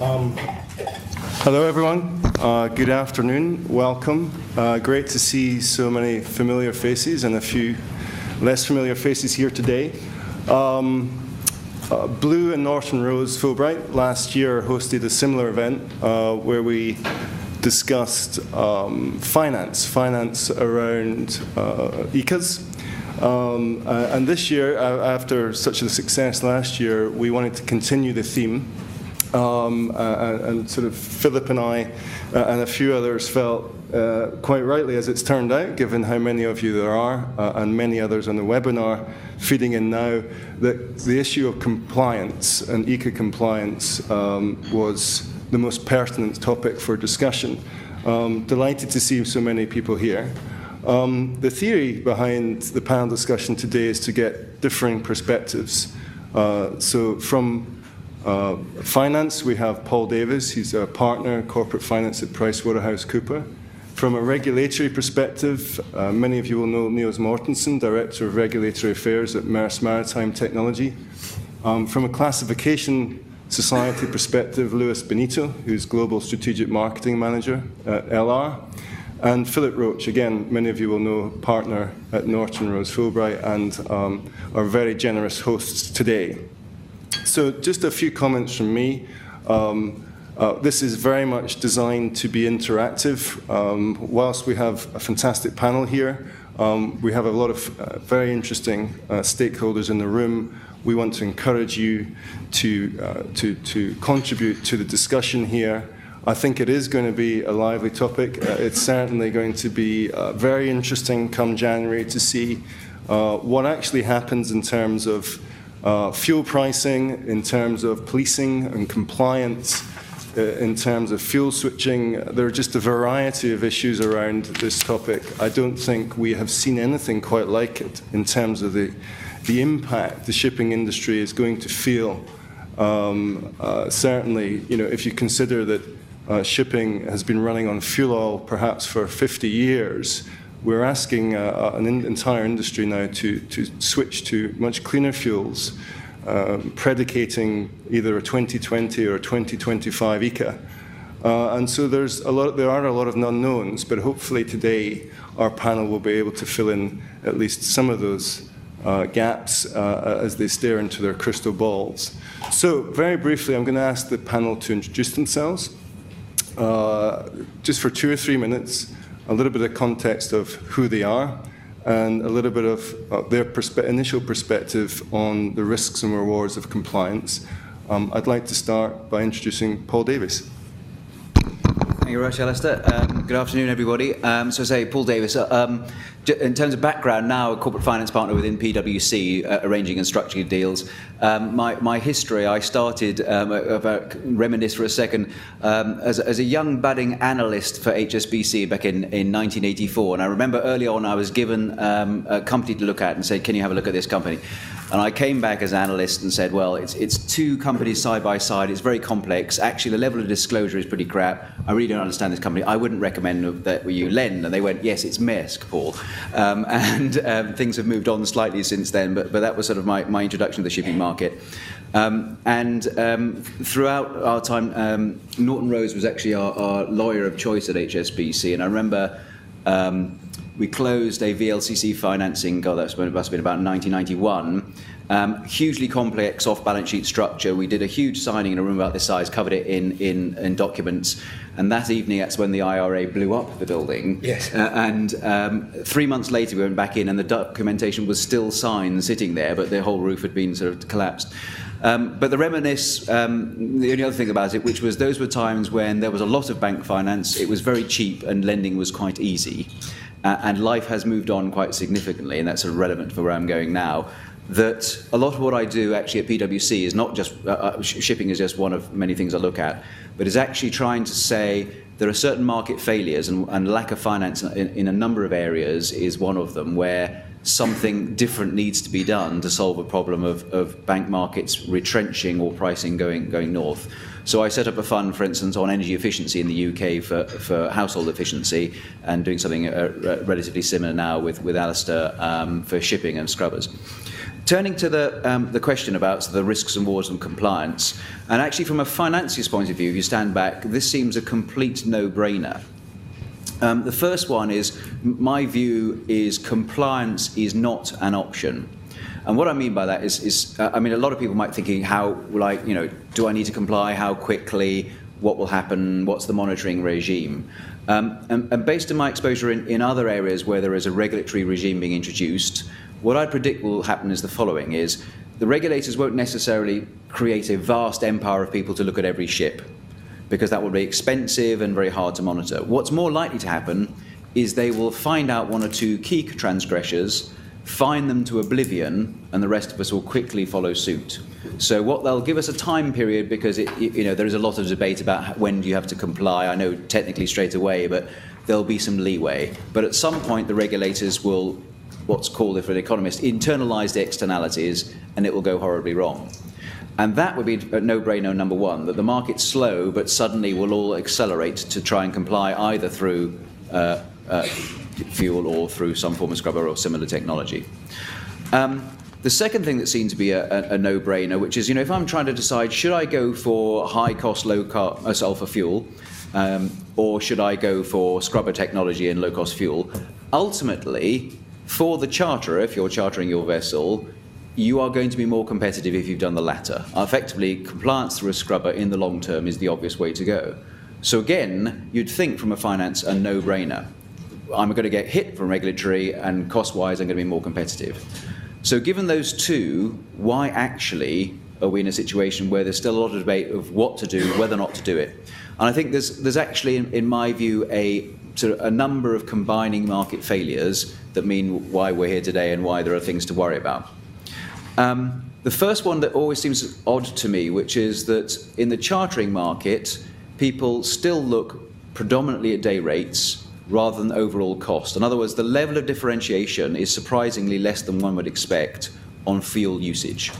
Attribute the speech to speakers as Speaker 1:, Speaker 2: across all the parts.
Speaker 1: Hello, everyone. Good afternoon. Welcome. Great to see so many familiar faces and a few less familiar faces here today. Blue and Norton Rose Fulbright last year hosted a similar event where we discussed finance around ECAs. And this year, after such a success last year, we wanted to continue the theme. And sort of Philip and I and a few others felt, quite rightly as it's turned out, given how many of you there are and many others on the webinar feeding in now, that the issue of compliance and ECA compliance was the most pertinent topic for discussion. Delighted to see so many people here. The theory behind the panel discussion today is to get differing perspectives. So from finance, we have Paul Davies. He's a partner in corporate finance at PricewaterhouseCoopers. From a regulatory perspective, many of you will know Niels Mortensen, Director of Regulatory Affairs at Maersk Maritime Technology. From a classification society perspective, Veneto, who's Global Strategic Marketing Manager at LR. And Philip Roche, again, many of you will know, partner at Norton Rose Fulbright and our very generous hosts today. So just a few comments from me. This is very much designed to be interactive. Whilst we have a fantastic panel here, we have a lot of very interesting stakeholders in the room. We want to encourage you to contribute to the discussion here. I think it is going to be a lively topic. It's certainly going to be very interesting come January to see what actually happens in terms of fuel pricing, in terms of policing and compliance, in terms of fuel switching. There are just a variety of issues around this topic. I don't think we have seen anything quite like it in terms of the impact the shipping industry is going to feel. Certainly, if you consider that shipping has been running on fuel oil perhaps for 50 years, we're asking an entire industry now to switch to much cleaner fuels, predicating either a 2020 or a 2025 ECA. And so there are a lot of unknowns, but hopefully today our panel will be able to fill in at least some of those gaps as they stare into their crystal balls. So very briefly, I'm going to ask the panel to introduce themselves just for 2 or 3 minutes. A little bit of context of who they are, and a little bit of their initial perspective on the risks and rewards of compliance. I'd like to start by introducing Paul Davies.
Speaker 2: Thank you very much, Alisdair. Good afternoon, everybody. Paul Davies. In terms of background, now a corporate finance partner within PwC, arranging and structuring deals. My history, I started, reminisce for a second, as a young budding analyst for HSBC back in 1984. And I remember early on I was given a company to look at and said, can you have a look at this company? And I came back as an analyst and said, well, it's two companies side by side. It's very complex. Actually, the level of disclosure is pretty crap. I really don't understand this company. I wouldn't recommend that you lend. And they went, yes, it's Maersk, Paul. Things have moved on slightly since then, but that was sort of my introduction to the shipping market. Throughout our time, Norton Rose was actually our lawyer of choice at HSBC. And I remember we closed a VLCC financing, that must have been about 1991. Hugely complex off-balance sheet structure. We did a huge signing in a room about this size, covered it in documents. And that evening, that's when the IRA blew up the building. Yes. 3 months later, we went back in, and the documentation was still signed, sitting there, but the whole roof had been sort of collapsed. But the reminisce, the only other thing about it, which was those were times when there was a lot of bank finance, it was very cheap, and lending was quite easy. And life has moved on quite significantly, and that's sort of relevant for where I'm going now. That a lot of what I do actually at PwC is not just shipping is just one of many things I look at, but is actually trying to say there are certain market failures, and lack of finance in a number of areas is one of them, where something different needs to be done to solve a problem of bank markets retrenching or pricing going north. So I set up a fund, for instance, on energy efficiency in the UK for household efficiency, and doing something relatively similar now with Alisdair for shipping and scrubbers. Turning to the question about the risks and rewards and compliance, and actually from a financier's point of view, if you stand back, this seems a complete no-brainer. The first one is, my view is compliance is not an option. And what I mean by that is a lot of people might be thinking, do I need to comply, how quickly, what will happen, what's the monitoring regime? And based on my exposure in other areas where there is a regulatory regime being introduced, what I predict will happen is the following, is the regulators won't necessarily create a vast empire of people to look at every ship, because that would be expensive and very hard to monitor. What's more likely to happen is they will find out one or two key transgressors, fine them to oblivion, and the rest of us will quickly follow suit. So what they'll give us a time period, because there is a lot of debate about when do you have to comply. I know technically straight away, but there'll be some leeway. But at some point, the regulators will, what's called, for an economist, internalize the externalities, and it will go horribly wrong. And that would be a no-brainer, number one, that the market's slow, but suddenly will all accelerate to try and comply either through fuel or through some form of scrubber or similar technology. The second thing that seems to be a no-brainer, which is, if I'm trying to decide, should I go for high-cost, low-sulfur fuel, or should I go for scrubber technology and low-cost fuel, ultimately, for the charterer, if you're chartering your vessel, you are going to be more competitive if you've done the latter. Effectively, compliance through a scrubber in the long term is the obvious way to go. So again, you'd think from a finance a no-brainer. I'm going to get hit from regulatory, and cost-wise I'm going to be more competitive. So given those two, why actually are we in a situation where there's still a lot of debate of what to do, whether or not to do it? And I think there's actually, in my view, a number of combining market failures that mean why we're here today and why there are things to worry about. The first one that always seems odd to me, which is that in the chartering market, people still look predominantly at day rates rather than overall cost. In other words, the level of differentiation is surprisingly less than one would expect on fuel usage.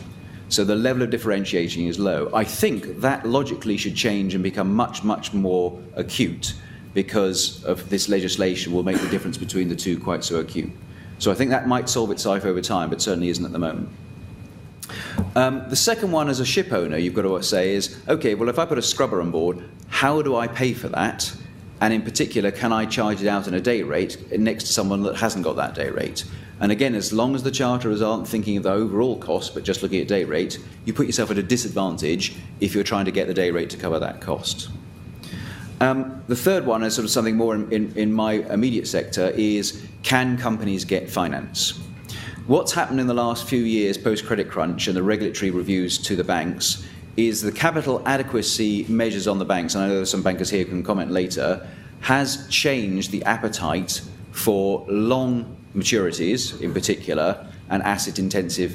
Speaker 2: So the level of differentiating is low. I think that logically should change and become much, much more acute, because of this legislation will make the difference between the two quite so acute. So I think that might solve itself over time, but certainly isn't at the moment. The second one, as a ship owner, you've got to say is, okay, well, if I put a scrubber on board, how do I pay for that? And in particular, can I charge it out in a day rate next to someone that hasn't got that day rate? And again, as long as the charterers aren't thinking of the overall cost, but just looking at day rate, you put yourself at a disadvantage if you're trying to get the day rate to cover that cost. The third one is sort of something more in my immediate sector is, can companies get finance? What's happened in the last few years post-credit crunch and the regulatory reviews to the banks is the capital adequacy measures on the banks, and I know there's some bankers here who can comment later, has changed the appetite for long maturities in particular and asset-intensive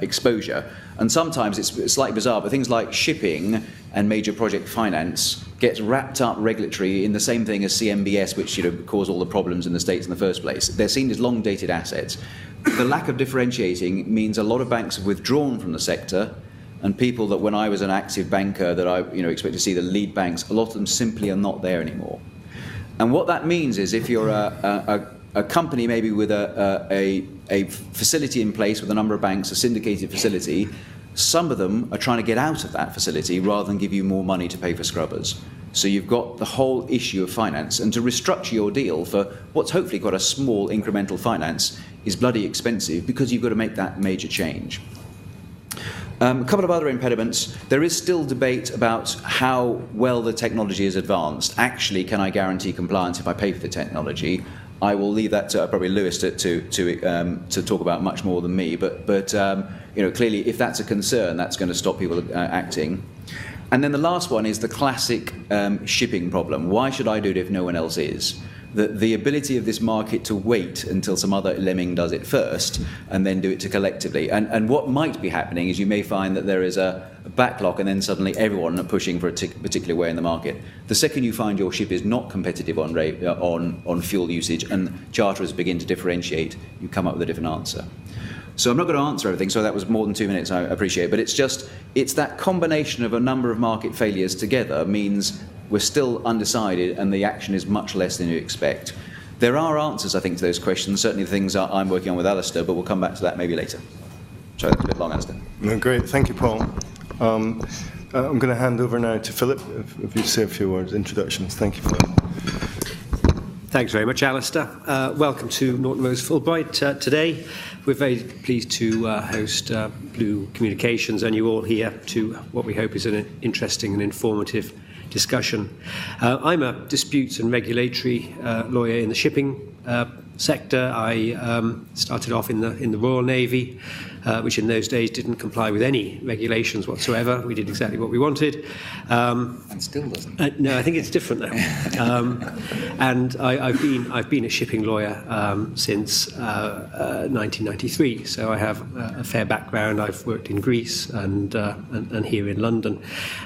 Speaker 2: exposure. And sometimes it's slightly bizarre, but things like shipping and major project finance gets wrapped up regulatory in the same thing as CMBS, which caused all the problems in the States in the first place. They're seen as long-dated assets. The lack of differentiating means a lot of banks have withdrawn from the sector, and people that when I was an active banker that I expect to see the lead banks, a lot of them simply are not there anymore. And what that means is if you're a company maybe with a facility in place with a number of banks, a syndicated facility, some of them are trying to get out of that facility rather than give you more money to pay for scrubbers. So you've got the whole issue of finance, and to restructure your deal for what's hopefully got a small incremental finance is bloody expensive because you've got to make that major change. A couple of other impediments. There is still debate about how well the technology is advanced. Actually, can I guarantee compliance if I pay for the technology? I will leave that to probably Lewis to talk about much more than me. But clearly, if that's a concern, that's going to stop people acting. And then the last one is the classic shipping problem. Why should I do it if no one else is? The ability of this market to wait until some other lemming does it first and then do it to collectively. And what might be happening is you may find that there is a backlog and then suddenly everyone are pushing for a particular way in the market. The second you find your ship is not competitive on fuel usage and charterers begin to differentiate, you come up with a different answer. So I'm not going to answer everything, so that was more than 2 minutes, I appreciate. But it's that combination of a number of market failures together means we're still undecided and the action is much less than you expect. There are answers, I think, to those questions, certainly the things I'm working on with Alisdair, but we'll come back to that maybe later. Sorry, that's a bit long, Alisdair.
Speaker 1: No, great. Thank you, Paul. I'm going to hand over now to Philip, if you say a few words, introductions. Thank you, Philip.
Speaker 3: Thanks very much, Alisdair. Welcome to Norton Rose Fulbright today. We're very pleased to host Blue Communications and you all here to what we hope is an interesting and informative discussion. I'm a disputes and regulatory lawyer in the shipping sector. I started off in the Royal Navy, which in those days didn't comply with any regulations whatsoever. We did exactly what we wanted.
Speaker 2: And still doesn't.
Speaker 3: No, I think it's different now. And I've been a shipping lawyer since 1993, so I have a fair background. I've worked in Greece and here in London,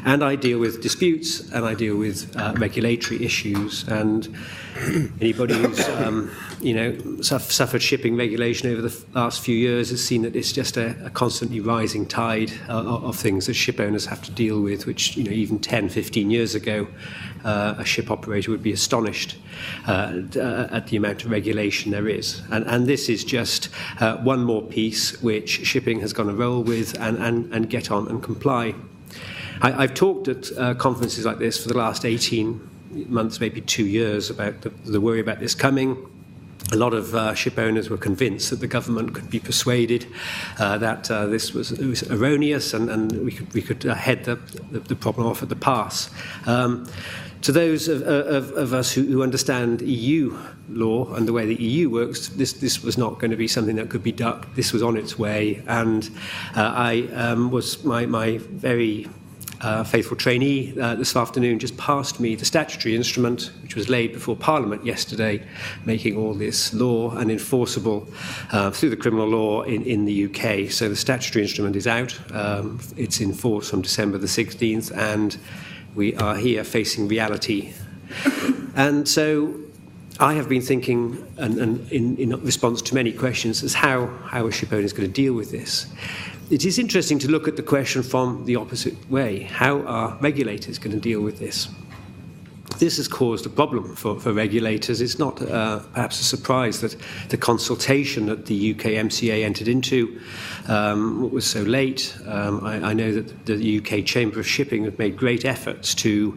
Speaker 3: and I deal with disputes and I deal with regulatory issues. And anybody who's suffered shipping regulation over the last few years has seen that it's just a constantly rising tide of things that ship owners have to deal with, which even 10, 15 years ago, a ship operator would be astonished at the amount of regulation there is. And this is just one more piece which shipping has gone to roll with and get on and comply. I've talked at conferences like this for the last 18 months, maybe 2 years, about the worry about this coming. A lot of ship owners were convinced that the government could be persuaded that this was erroneous and we could head the problem off at the pass. To those of us who understand EU law and the way the EU works, this was not going to be something that could be ducked. This was on its way, and I was my very faithful trainee this afternoon just passed me the statutory instrument which was laid before Parliament yesterday, making all this law and enforceable through the criminal law in the UK. So the statutory instrument is out. It's in force from December the 16th, and we are here facing reality. And so I have been thinking, and in response to many questions, as how a ship owner is going to deal with this. It is interesting to look at the question from the opposite way. How are regulators going to deal with this? This has caused a problem for regulators. It's not perhaps a surprise that the consultation that the UK MCA entered into was so late. I know that the UK Chamber of Shipping have made great efforts to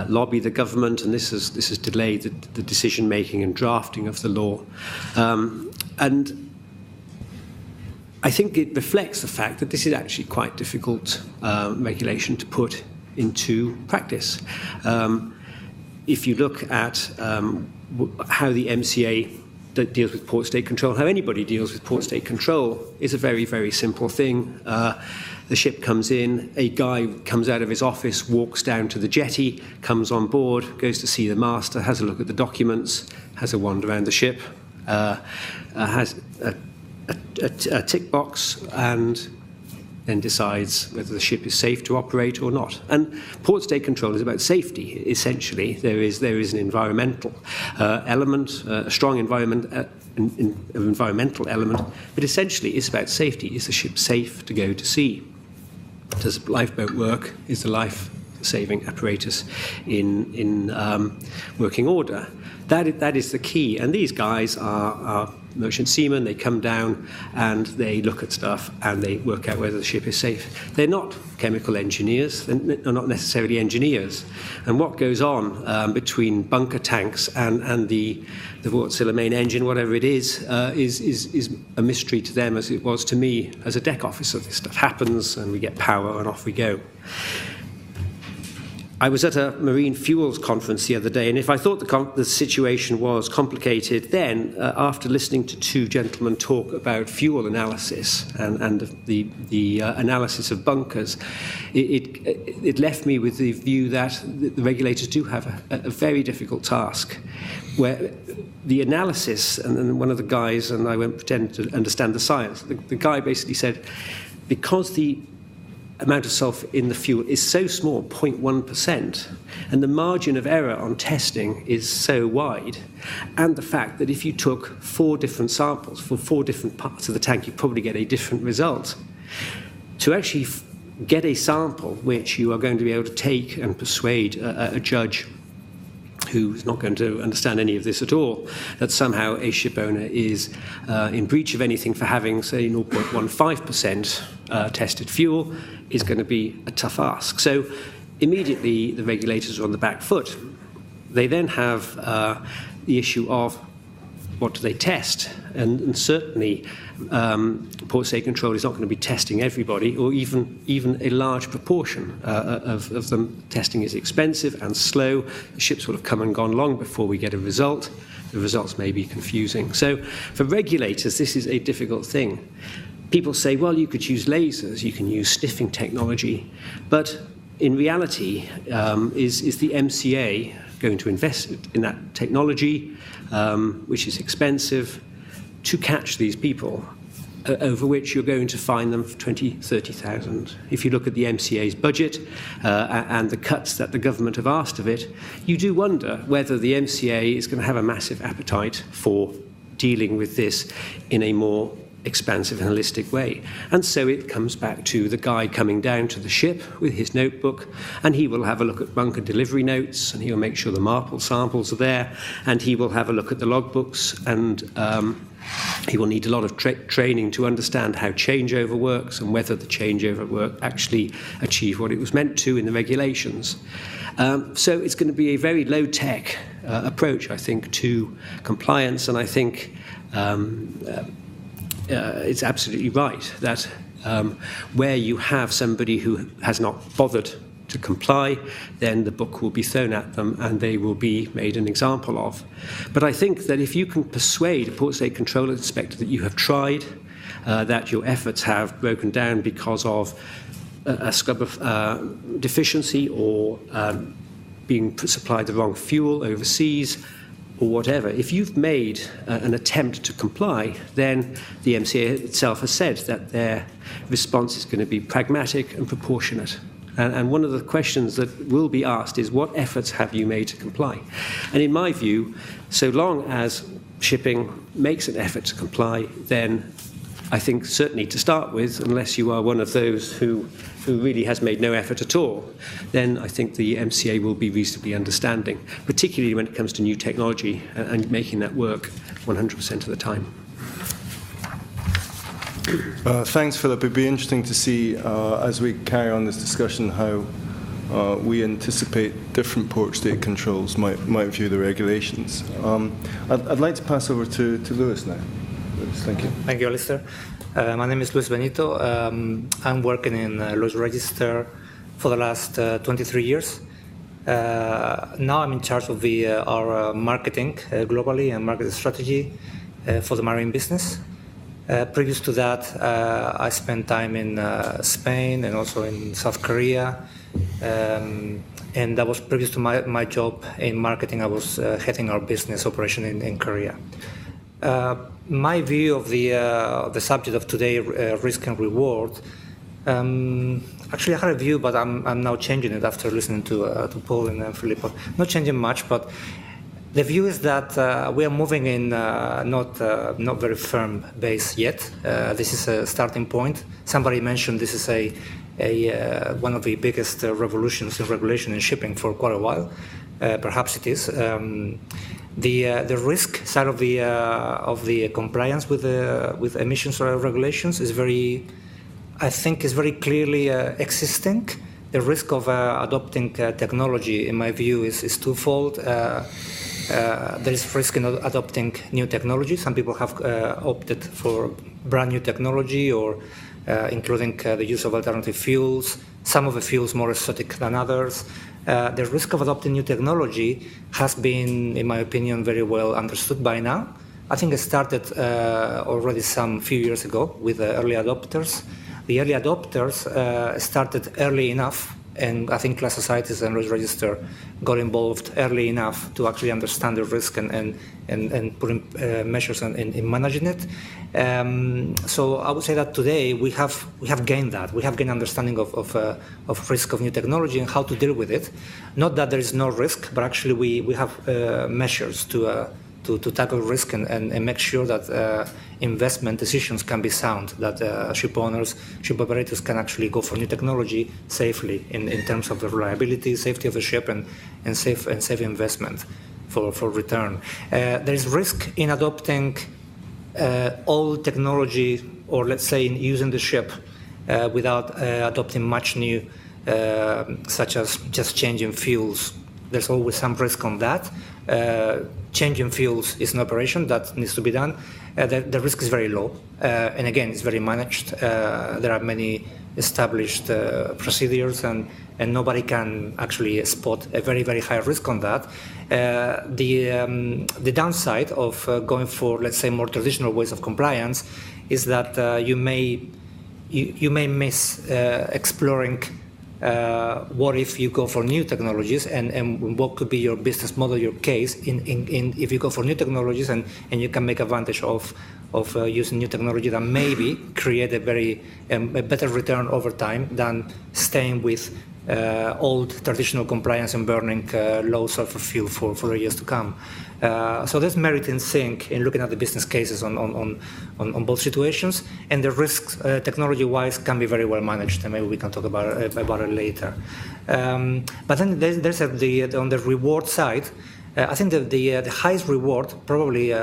Speaker 3: lobby the government, and this has delayed the decision-making and drafting of the law. And I think it reflects the fact that this is actually quite difficult regulation to put into practice. If you look at how the MCA deals with port state control, how anybody deals with port state control, is a very, very simple thing. The ship comes in, a guy comes out of his office, walks down to the jetty, comes on board, goes to see the master, has a look at the documents, has a wander around the ship, has a tick box, and then decides whether the ship is safe to operate or not. And port state control is about safety, essentially. There is an environmental element, a strong environmental element, but essentially it's about safety. Is the ship safe to go to sea? Does the lifeboat work? Is the life-saving apparatus in working order? That is the key. And these guys are merchant seamen. They come down and they look at stuff and they work out whether the ship is safe. They're not chemical engineers. They're not necessarily engineers. And what goes on between bunker tanks and the Wärtsilä main engine, whatever it is a mystery to them, as it was to me as a deck officer. This stuff happens and we get power and off we go. I was at a marine fuels conference the other day, and if I thought the situation was complicated then, after listening to two gentlemen talk about fuel analysis and the analysis of bunkers, it left me with the view that the regulators do have a very difficult task, where the analysis, and one of the guys, and I won't pretend to understand the science, the guy basically said, because the amount of sulfur in the fuel is so small, 0.1%, and the margin of error on testing is so wide, and the fact that if you took 4 different samples for 4 different parts of the tank, you'd probably get a different result. To actually get a sample which you are going to be able to take and persuade a judge who's not going to understand any of this at all, that somehow a ship owner is in breach of anything for having, say, 0.15% tested fuel is going to be a tough ask. So immediately the regulators are on the back foot. They then have the issue of what do they test? And certainly Port State Control is not going to be testing everybody, or even a large proportion of them. Testing is expensive and slow. The ships will have come and gone long before we get a result. The results may be confusing. So for regulators, this is a difficult thing. People say, well, you could use lasers, you can use sniffing technology, but in reality, is the MCA going to invest in that technology, which is expensive, to catch these people, over which you're going to fine them for 20,000, 30,000. If you look at the MCA's budget and the cuts that the government have asked of it, you do wonder whether the MCA is going to have a massive appetite for dealing with this in a more expansive and holistic way. And so it comes back to the guy coming down to the ship with his notebook, and he will have a look at bunker delivery notes, and he will make sure the marple samples are there, and he will have a look at the logbooks, and he will need a lot of training to understand how changeover works and whether the changeover work actually achieved what it was meant to in the regulations. So it's going to be a very low-tech approach, I think, to compliance, and I think it's absolutely right that where you have somebody who has not bothered to comply, then the book will be thrown at them and they will be made an example of. But I think that if you can persuade a Port State Control inspector that you have tried, that your efforts have broken down because of a scrubber deficiency or being supplied the wrong fuel overseas, or whatever, if you've made an attempt to comply, then the MCA itself has said that their response is going to be pragmatic and proportionate. And one of the questions that will be asked is, what efforts have you made to comply? And in my view, so long as shipping makes an effort to comply, then I think certainly to start with, unless you are one of those who really has made no effort at all, then I think the MCA will be reasonably understanding, particularly when it comes to new technology and making that work 100% of the time.
Speaker 1: Thanks, Philip. It'd be interesting to see, as we carry on this discussion, how we anticipate different Port State Controls might view the regulations. I'd like to pass over to Lewis now. Lewis, thank you.
Speaker 4: Thank you, Alisdair. My name is Luis Benito. I'm working in Lloyd's Register for the last 23 years. Now I'm in charge of our marketing globally and market strategy for the marine business. Previous to that, I spent time in Spain and also in South Korea. And that was previous to my job in marketing. I was heading our business operation in Korea. My view of the subject of today, risk and reward, actually I had a view, but I'm now changing it after listening to Paul and Philip. Not changing much, but the view is that we are moving in not very firm base yet. This is a starting point. Somebody mentioned this is one of the biggest revolutions in regulation in shipping for quite a while. Perhaps it is. The risk side of the compliance with emissions regulations is very clearly existing. The risk of adopting technology, in my view, is twofold. There is risk in adopting new technology. Some people have opted for brand new technology, or including the use of alternative fuels. Some of the fuels more exotic than others. The risk of adopting new technology has been, in my opinion, very well understood by now. I think it started already some few years ago with the early adopters. The early adopters started early enough, and I think class societies and Lloyd's Register got involved early enough to actually understand the risk and put in measures in managing it. So I would say that today we have gained that. We have gained understanding of risk of new technology and how to deal with it. Not that there is no risk, but actually we have measures to tackle risk and make sure that investment decisions can be sound, that ship owners, ship operators can actually go for new technology safely in terms of the reliability, safety of the ship, and safe investment. for return. There is risk in adopting old technology, or let's say in using the ship without adopting much new, such as just changing fuels. There's always some risk on that. Changing fuels is an operation that needs to be done. The risk is very low, and again, it's very managed. There are many established procedures, and nobody can actually spot a very, very high risk on that. The downside of going for, let's say, more traditional ways of compliance is that you may miss exploring what if you go for new technologies, and what could be your business model, your case if you go for new technologies, and you can make advantage of using new technology that maybe create a better return over time than staying with old traditional compliance and burning low sulfur fuel for the years to come. So there's merit in sync in looking at the business cases on both situations, and the risks technology-wise can be very well managed, and maybe we can talk about it later. But then there's on the reward side. I think the highest reward, probably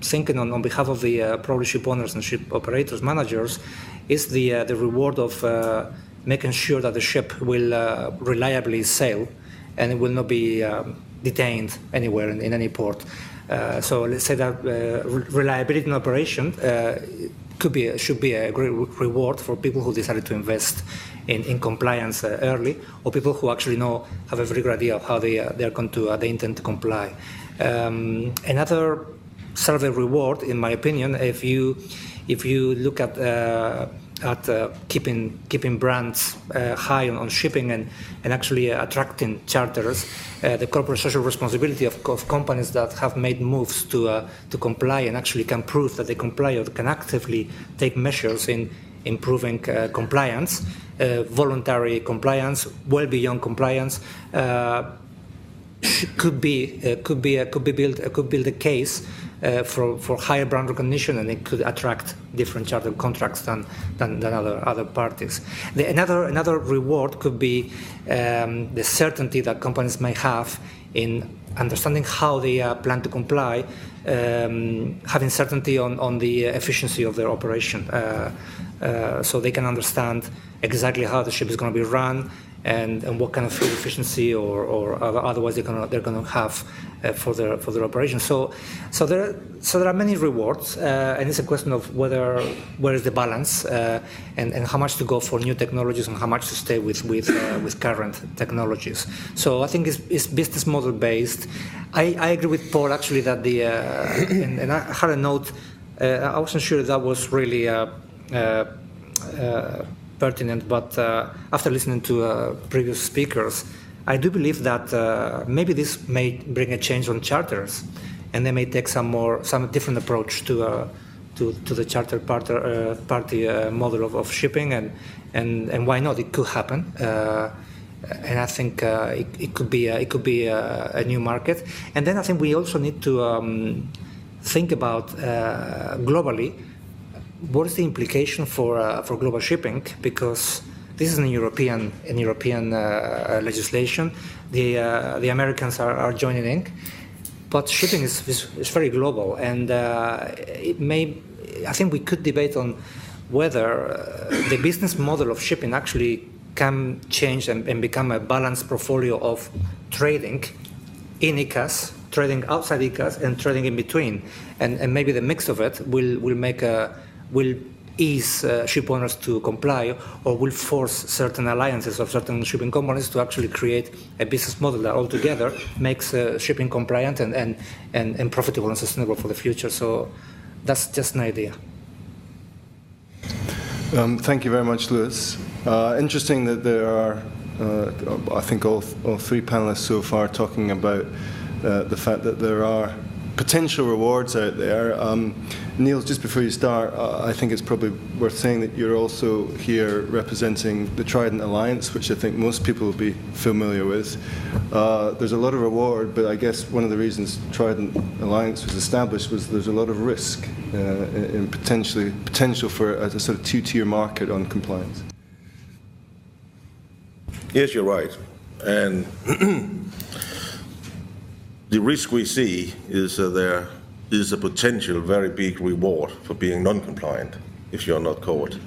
Speaker 4: thinking on behalf of the probably ship owners and ship operators, managers, is the reward of making sure that the ship will reliably sail and it will not be detained anywhere in any port. So let's say that reliability in operation should be a great reward for people who decided to invest in compliance early, or people who actually have a very good idea of how they intend to comply. Another sort of a reward, in my opinion, if you look at keeping brands high on shipping and actually attracting charterers, the corporate social responsibility of companies that have made moves to comply and actually can prove that they comply, or can actively take measures in improving compliance, voluntary compliance, well beyond compliance, could build a case for higher brand recognition, and it could attract different charter contracts than other parties. Another reward could be the certainty that companies may have in understanding how they plan to comply, having certainty on the efficiency of their operation, so they can understand exactly how the ship is going to be run, and what kind of fuel efficiency or otherwise they're going to have for their operation. So there are many rewards, and it's a question of where is the balance, and how much to go for new technologies and how much to stay with current technologies. So I think it's business model based. I agree with Paul actually that and I had a note. I wasn't sure that was really pertinent, but after listening to previous speakers, I do believe that maybe this may bring a change on charters, and they may take some different approach to the charter party model of shipping, and why not? It could happen, and I think it could be a new market. And then I think we also need to think about globally. What is the implication for global shipping? Because this is an European legislation. The Americans are joining in, but shipping is very global, and I think we could debate on whether the business model of shipping actually can change and become a balanced portfolio of trading in ICAS, trading outside ICAS, and trading in between, and maybe the mix of it will ease ship owners to comply, or will force certain alliances of certain shipping companies to actually create a business model that altogether makes shipping compliant and profitable and sustainable for the future. So that's just an idea.
Speaker 1: Thank you very much, Lewis. Interesting that there are, I think, all three panelists so far talking about the fact that there are potential rewards out there. Niels, just before you start, I think it's probably worth saying that you're also here representing the Trident Alliance, which I think most people will be familiar with. There's a lot of reward, but I guess one of the reasons Trident Alliance was established was there's a lot of risk in potential for a sort of two-tier market on compliance.
Speaker 5: Yes, you're right. And the risk we see is there is a potential very big reward for being non-compliant if you're not caught.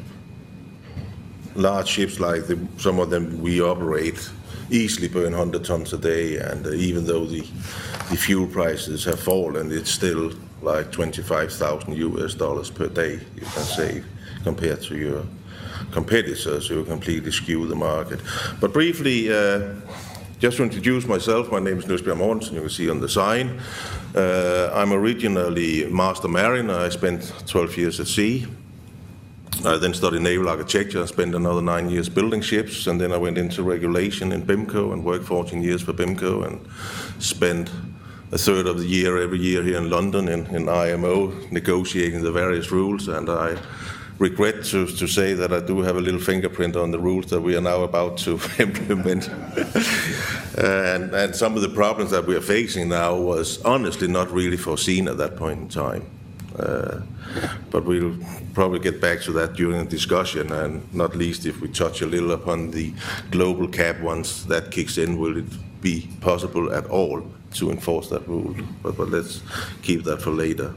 Speaker 5: Large ships like some of them we operate easily burn 100 tons a day, and even though the fuel prices have fallen, it's still like $25,000 per day you can save compared to your competitors who completely skew the market. But briefly, just to introduce myself, my name is Niels Mortensen, you can see on the sign. I'm originally master mariner. I spent 12 years at sea. I then studied naval architecture, spent another 9 years building ships, and then I went into regulation in BIMCO and worked 14 years for BIMCO and spent a third of the year every year here in London in IMO negotiating the various rules, and I regret to say that I do have a little fingerprint on the rules that we are now about to implement. and some of the problems that we are facing now was honestly not really foreseen at that point in time. But we'll probably get back to that during the discussion, and not least if we touch a little upon the global cap once that kicks in, will it be possible at all to enforce that rule? But let's keep that for later.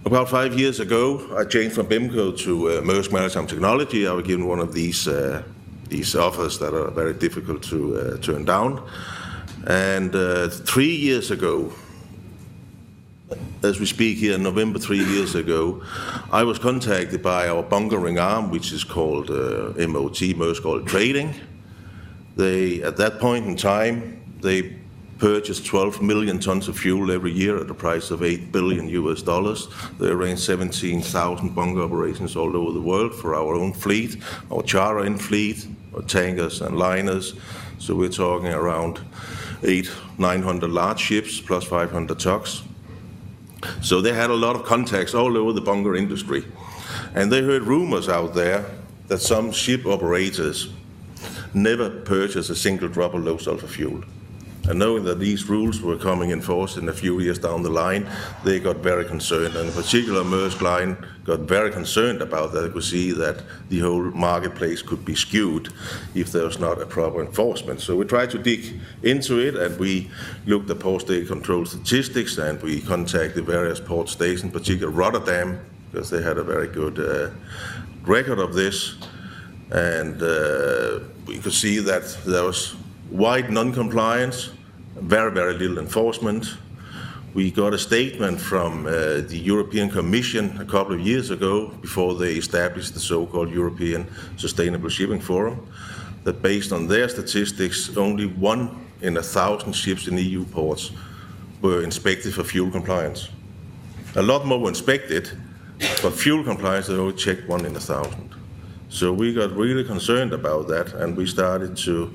Speaker 5: About 5 years ago, I changed from BIMCO to Maersk Maritime Technology. I was given one of these offers that are very difficult to turn down. And 3 years ago, as we speak here in November 3 years ago, I was contacted by our bunkering arm, which is called MOT, Maersk Oil Trading. At that point in time, they purchased 12 million tons of fuel every year at a price of $8 billion. They arranged 17,000 bunker operations all over the world for our own fleet, our charter-in fleet, our tankers and liners. So we're talking around 900 large ships plus 500 tugs. So they had a lot of contacts all over the bunker industry. And they heard rumors out there that some ship operators never purchased a single drop of low sulfur fuel. And knowing that these rules were coming in force in a few years down the line, they got very concerned. And in particular, Maersk Line got very concerned about that. They could see that the whole marketplace could be skewed if there was not a proper enforcement. So we tried to dig into it, and we looked at port state control statistics, and we contacted various port states, in particular Rotterdam, because they had a very good record of this. And we could see that there was wide non-compliance, very, very little enforcement. We got a statement from the European Commission a couple of years ago, before they established the so-called European Sustainable Shipping Forum, that based on their statistics, only 1 in 1,000 ships in EU ports were inspected for fuel compliance. A lot more were inspected, but fuel compliance, they only checked 1 in 1,000. So we got really concerned about that, and we started to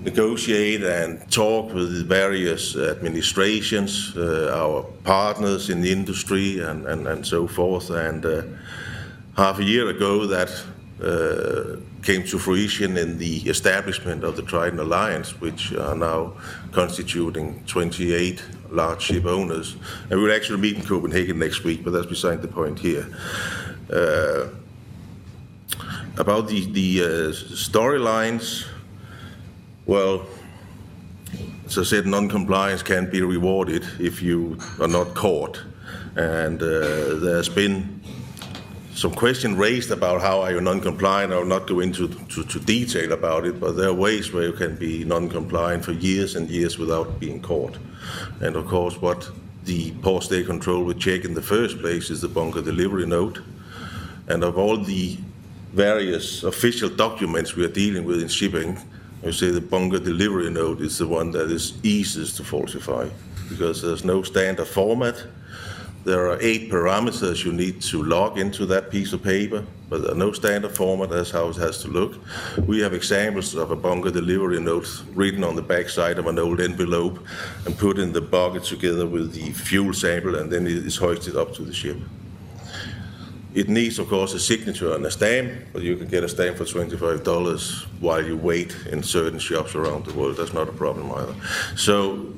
Speaker 5: negotiate and talk with the various administrations, our partners in the industry, and so forth. And half a year ago, that came to fruition in the establishment of the Trident Alliance, which are now constituting 28 large ship owners. And we'll actually meet in Copenhagen next week, but that's beside the point here. About the storylines, well, as I said, non-compliance can be rewarded if you are not caught. And there's been some question raised about how are you non-compliant. I will not go into detail about it, but there are ways where you can be non-compliant for years and years without being caught. And of course, what the port state control would check in the first place is the bunker delivery note. And of all the various official documents we are dealing with in shipping, I would say the bunker delivery note is the one that is easiest to falsify, because there's no standard format. There are 8 parameters you need to log into that piece of paper, but there are no standard format. That's how it has to look. We have examples of a bunker delivery note written on the back side of an old envelope and put in the bucket together with the fuel sample, and then it is hoisted up to the ship. It needs, of course, a signature and a stamp, but you can get a stamp for $25 while you wait in certain shops around the world. That's not a problem either. So,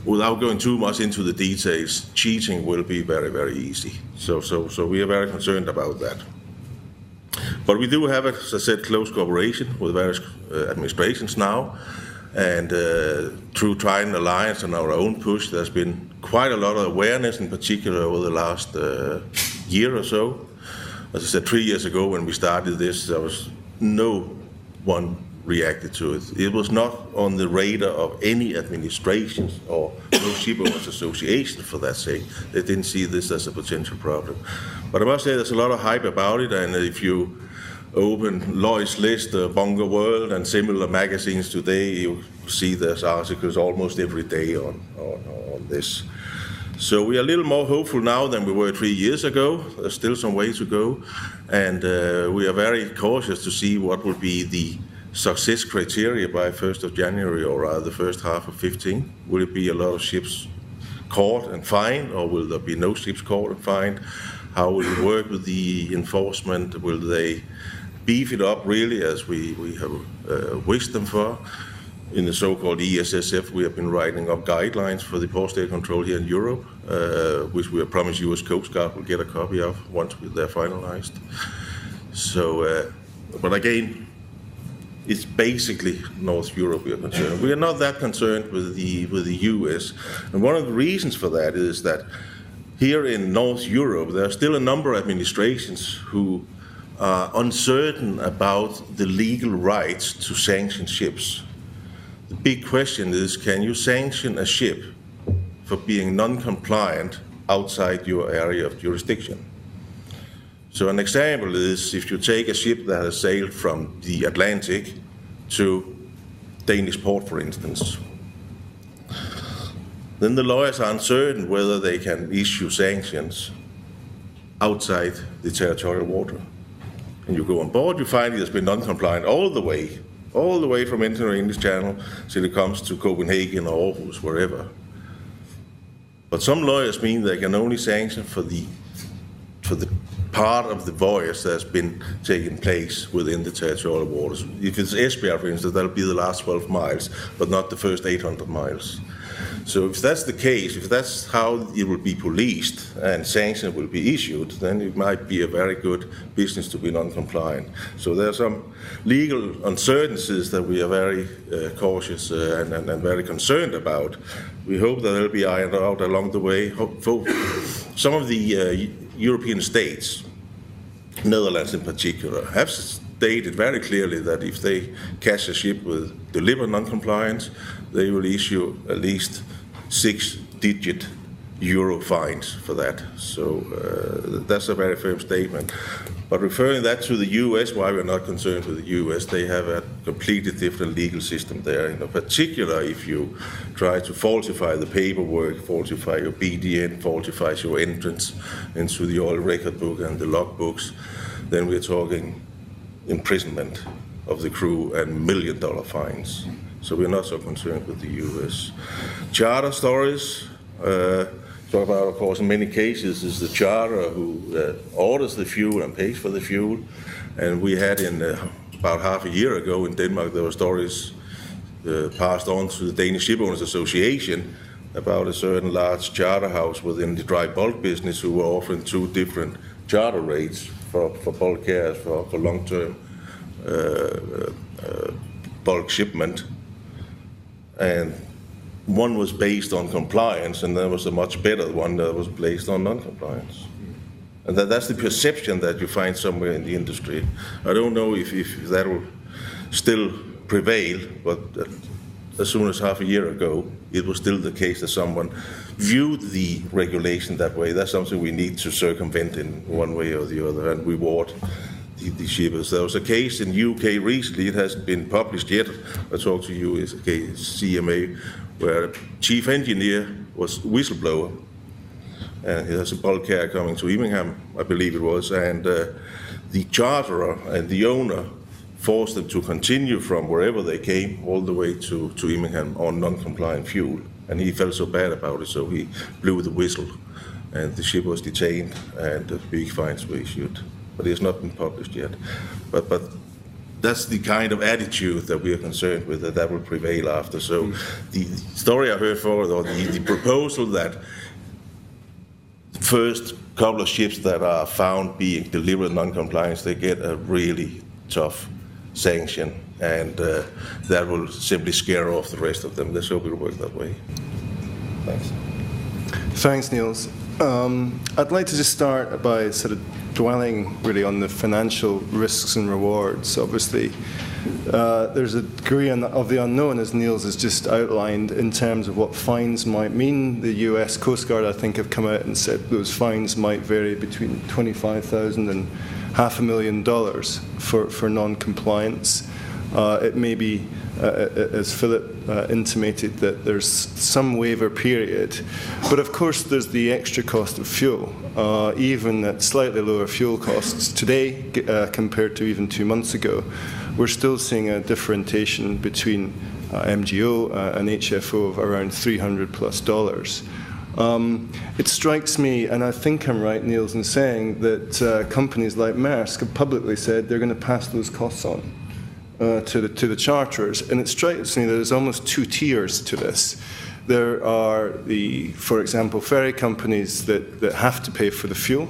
Speaker 5: without going too much into the details, cheating will be very, very easy. So we are very concerned about that. But we do have, as I said, close cooperation with various administrations now. And through Trident Alliance and our own push, there's been quite a lot of awareness, in particular over the last year or so. As I said, 3 years ago when we started this, there was no one reacted to it. It was not on the radar of any administrations or no Shipowners association for that sake. They didn't see this as a potential problem. But I must say there's a lot of hype about it, and if you open Lloyd's List, Bunker World and similar magazines today, you see there's articles almost every day on this. So we are a little more hopeful now than we were 3 years ago. There's still some way to go, and we are very cautious to see what will be the success criteria by 1st of January, or rather the first half of 15. Will it be a lot of ships caught and fined, or will there be no ships caught and fined? How will it work with the enforcement? Will they beef it up really as we have wished them for? In the so-called ESSF, we have been writing up guidelines for the port-state control here in Europe, which we have promised US Coast Guard will get a copy of once they're finalized. So, but again, it's basically North Europe we are concerned. We are not that concerned with the US, and one of the reasons for that is that here in North Europe, there are still a number of administrations who are uncertain about the legal rights to sanction ships. The big question is, can you sanction a ship for being non-compliant outside your area of jurisdiction? So an example is if you take a ship that has sailed from the Atlantic to Danish port, for instance, then the lawyers are uncertain whether they can issue sanctions outside the territorial water. And you go on board, you find it has been non-compliant all the way from entering the English Channel till it comes to Copenhagen or Aarhus, wherever. But some lawyers mean they can only sanction for the part of the voyage that has been taking place within the territorial waters. If it's Esbjerg, for instance, that'll be the last 12 miles, but not the first 800 miles. So if that's the case, if that's how it will be policed and sanctions will be issued, then it might be a very good business to be non-compliant. So there are some legal uncertainties that we are very cautious and very concerned about. We hope that they'll be ironed out along the way. Some of the European states, Netherlands in particular, have stated very clearly that if they catch a ship with deliberate non-compliance, they will issue at least 6-digit euro fines for that. So that's a very firm statement. But referring that to the US, why we're not concerned with the US, they have a completely different legal system there. In particular, if you try to falsify the paperwork, falsify your BDN, falsify your entrance into the oil record book and the logbooks, then we're talking imprisonment of the crew and $1 million fines. So we're not so concerned with the US. Charter stories, talk about, of course, in many cases is the charter who orders the fuel and pays for the fuel. And we had about half a year ago in Denmark, there were stories passed on to the Danish Shipowners Association about a certain large charter house within the dry bulk business who were offering 2 different charter rates for bulk carriers for long-term bulk shipment. And one was based on compliance, and there was a much better one that was based on non-compliance. And that's the perception that you find somewhere in the industry. I don't know if that will still prevail, but as soon as half a year ago, it was still the case that someone viewed the regulation that way. That's something we need to circumvent in one way or the other and reward the shippers. There was a case in UK recently, it hasn't been published yet, I talked to you, it's a case, CMA, where a chief engineer was whistleblower. And he has a bulk carrier coming to Immingham, I believe it was, and the charterer and the owner forced them to continue from wherever they came all the way to Immingham on non-compliant fuel. And he felt so bad about it, so he blew the whistle, and the ship was detained, and big fines were issued. But it has not been published yet. But that's the kind of attitude that we are concerned with, that will prevail after. So the story I heard forward, or the proposal that the first couple of ships that are found being delivered non-compliance, they get a really tough sanction, and that will simply scare off the rest of them. Let's hope it'll work that way. Thanks.
Speaker 1: Thanks, Niels. I'd like to just start by sort of dwelling really on the financial risks and rewards. Obviously, there's a degree of the unknown, as Niels has just outlined, in terms of what fines might mean. The US Coast Guard, I think, have come out and said those fines might vary between $25,000 and $500,000 for non-compliance. It may be, as Philip intimated, that there's some waiver period. But of course, there's the extra cost of fuel. Even at slightly lower fuel costs today compared to even 2 months ago, we're still seeing a differentiation between MGO and HFO of around $300+. It strikes me, and I think I'm right, Niels, in saying that companies like Maersk have publicly said they're going to pass those costs on to the charterers. And it strikes me that there's almost two tiers to this. There are for example, ferry companies that have to pay for the fuel,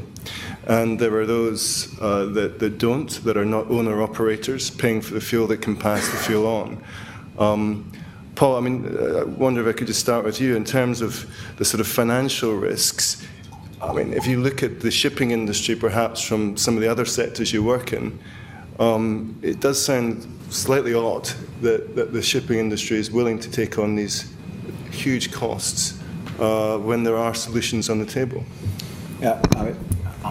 Speaker 1: and there are those that don't, that are not owner-operators paying for the fuel, that can pass the fuel on. Paul, I mean, I wonder if I could just start with you in terms of the sort of financial risks. I mean, if you look at the shipping industry, perhaps from some of the other sectors you work in, it does sound slightly odd that the shipping industry is willing to take on these huge costs when there are solutions on the table.
Speaker 2: Yeah,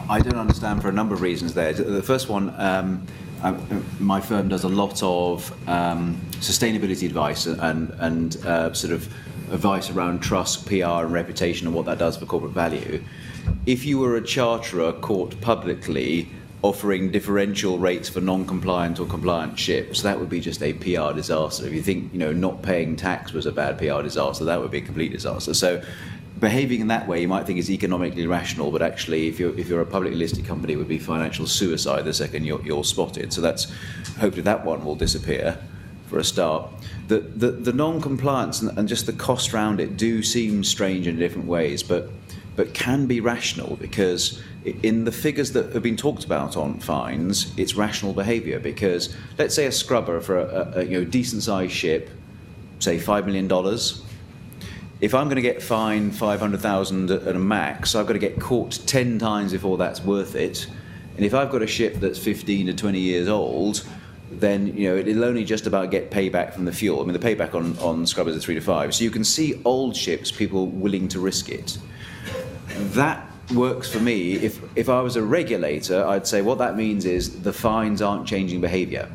Speaker 2: I don't understand for a number of reasons there. The first one, my firm does a lot of sustainability advice and sort of advice around trust, PR, and reputation, and what that does for corporate value. If you were a charterer caught publicly offering differential rates for non-compliant or compliant ships, that would be just a PR disaster. If you think, not paying tax was a bad PR disaster, that would be a complete disaster. So behaving in that way, you might think is economically rational, but actually, if you're a publicly listed company, it would be financial suicide the second you're spotted. So hopefully that one will disappear for a start. The non-compliance and just the cost around it do seem strange in different ways, but can be rational, because in the figures that have been talked about on fines, it's rational behaviour. Because let's say a scrubber for a decent-sized ship, say $5 million. If I'm going to get fined $500,000 at a max, I've got to get caught 10 times before that's worth it. And if I've got a ship that's 15 to 20 years old, then it'll only just about get payback from the fuel. I mean, the payback on scrubbers is 3 to 5. So you can see old ships, people willing to risk it. That works for me. If I was a regulator, I'd say what that means is the fines aren't changing behaviour.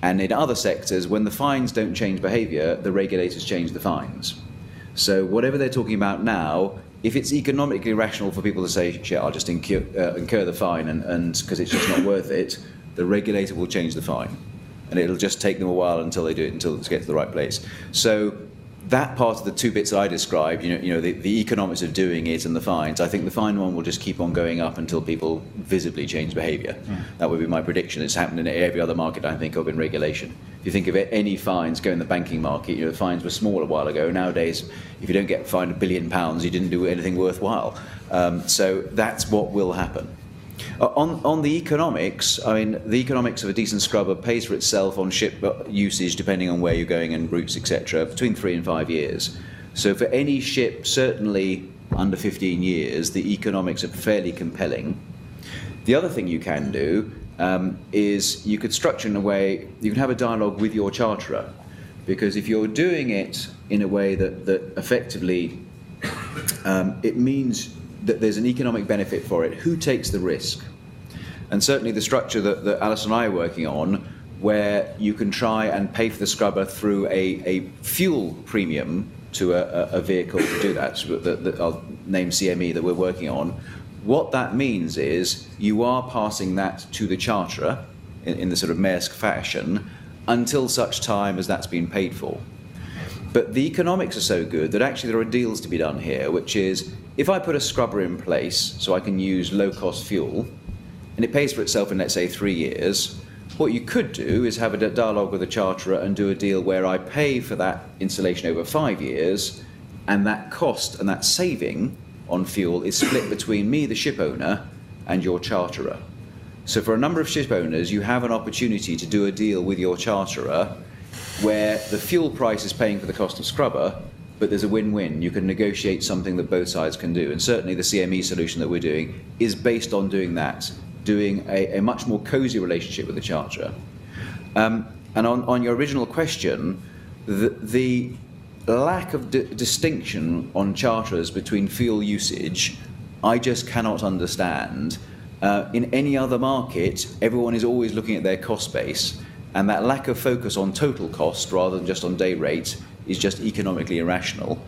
Speaker 2: And in other sectors, when the fines don't change behaviour, the regulators change the fines. So whatever they're talking about now, if it's economically rational for people to say, shit, I'll just incur the fine and because it's just not worth it, the regulator will change the fine. And it'll just take them a while until they do it, until it gets to the right place. So that part of the two bits that I described, the economics of doing it and the fines, I think the fine one will just keep on going up until people visibly change behaviour. That would be my prediction. It's happened in every other market I think of in regulation. If you think of it, any fines go in the banking market, the fines were small a while ago. Nowadays, if you don't get fined £1 billion, you didn't do anything worthwhile. So that's what will happen. On the economics, I mean, the economics of a decent scrubber pays for itself on ship usage, depending on where you're going and routes, etc., between 3 and 5 years. So for any ship, certainly under 15 years, the economics are fairly compelling. The other thing you can do is you could structure in a way, you can have a dialogue with your charterer, because if you're doing it in a way that effectively it means that there's an economic benefit for it, who takes the risk? And certainly the structure that Alice and I are working on, where you can try and pay for the scrubber through a fuel premium to a vehicle to do that, I'll name CME that we're working on. What that means is you are passing that to the charterer in the sort of Maersk fashion until such time as that's been paid for. But the economics are so good that actually there are deals to be done here, which is if I put a scrubber in place so I can use low-cost fuel, and it pays for itself in, let's say, 3 years, what you could do is have a dialogue with the charterer and do a deal where I pay for that installation over 5 years, and that cost and that saving on fuel is split between me, the ship owner, and your charterer. So for a number of ship owners, you have an opportunity to do a deal with your charterer where the fuel price is paying for the cost of scrubber, but there's a win-win. You can negotiate something that both sides can do. And certainly the CME solution that we're doing is based on doing that, doing a much more cosy relationship with the charterer. And on your original question, the lack of distinction on charterers between fuel usage, I just cannot understand. In any other market, everyone is always looking at their cost base, and that lack of focus on total cost rather than just on day rate is just economically irrational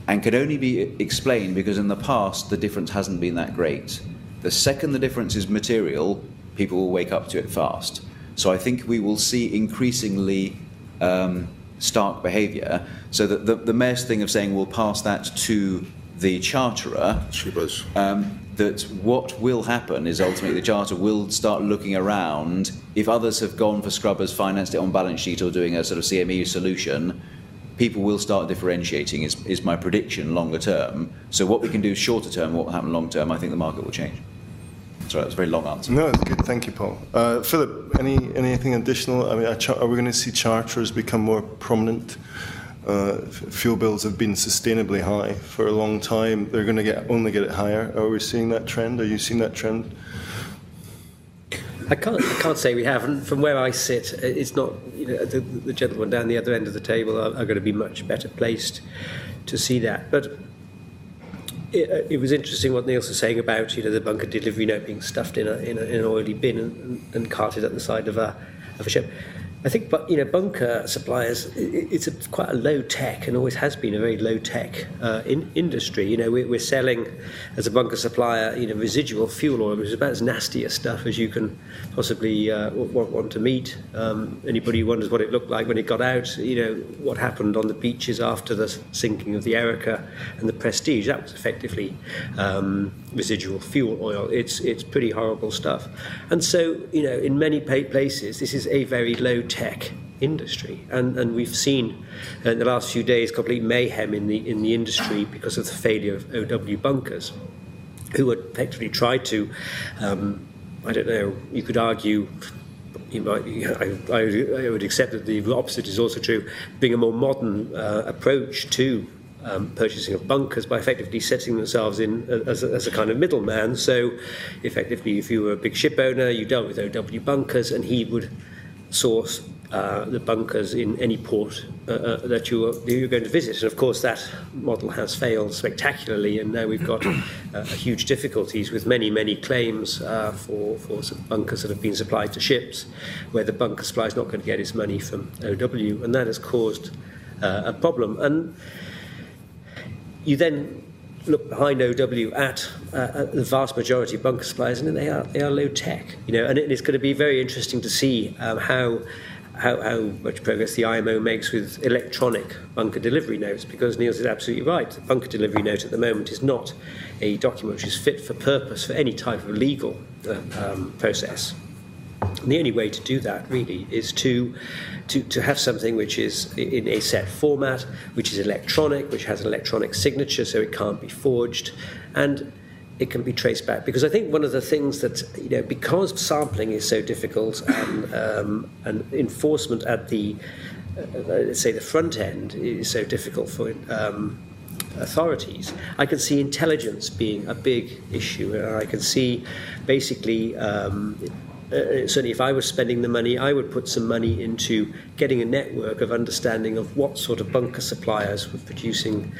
Speaker 2: and could only be explained because in the past the difference hasn't been that great. The second the difference is material, people will wake up to it fast. So I think we will see increasingly stark behaviour. So that the Maersk thing of saying we'll pass that to the charterer,
Speaker 5: Shippers.
Speaker 2: that what will happen is ultimately the charter will start looking around. If others have gone for scrubbers, financed it on balance sheet or doing a sort of CME solution, people will start differentiating is my prediction longer term. So what we can do shorter term, what will happen long term, I think the market will change. Sorry, that was a very long answer.
Speaker 1: No, it's good. Thank you, Paul. Philip, anything additional? I mean, are we going to see charters become more prominent? Fuel bills have been sustainably high for a long time. They're going to only get it higher. Are we seeing that trend? Are you seeing that trend?
Speaker 3: I can't say we haven't. From where I sit, it's not. The gentlemen down the other end of the table are going to be much better placed to see that. But it was interesting what Niels was saying about the bunker delivery note being stuffed in an oily bin and carted at the side of a ship. I think, bunker suppliers, it's quite a low tech and always has been a very low tech industry. We're selling as a bunker supplier, residual fuel oil, which is about as nasty a stuff as you can possibly want to meet. Anybody who wonders what it looked like when it got out, what happened on the beaches after the sinking of the Erica and the Prestige, that was effectively residual fuel oil. It's pretty horrible stuff. And so, in many places, this is a very low tech industry, and we've seen in the last few days complete mayhem in the industry because of the failure of OW bunkers, who had effectively tried to, I don't know, you could argue, I would accept that the opposite is also true, bring a more modern approach to purchasing of bunkers by effectively setting themselves in as a kind of middleman. So effectively, if you were a big ship owner, you dealt with OW bunkers, and he would source the bunkers in any port that you're going to visit. And of course that model has failed spectacularly, and now we've got huge difficulties with many claims for some bunkers that have been supplied to ships where the bunker supply is not going to get its money from OW, and that has caused a problem. And you then look behind OW at the vast majority of bunker suppliers, and they are low tech, and it's going to be very interesting to see how much progress the IMO makes with electronic bunker delivery notes, because Niels is absolutely right. The bunker delivery note at the moment is not a document which is fit for purpose for any type of legal process. And the only way to do that really is to have something which is in a set format, which is electronic, which has an electronic signature, so it can't be forged, and it can be traced back. Because I think one of the things that, because sampling is so difficult and enforcement at the, let's say, the front end is so difficult for authorities, I can see intelligence being a big issue, and I can see basically certainly if I was spending the money, I would put some money into getting a network of understanding of what sort of bunker suppliers were producing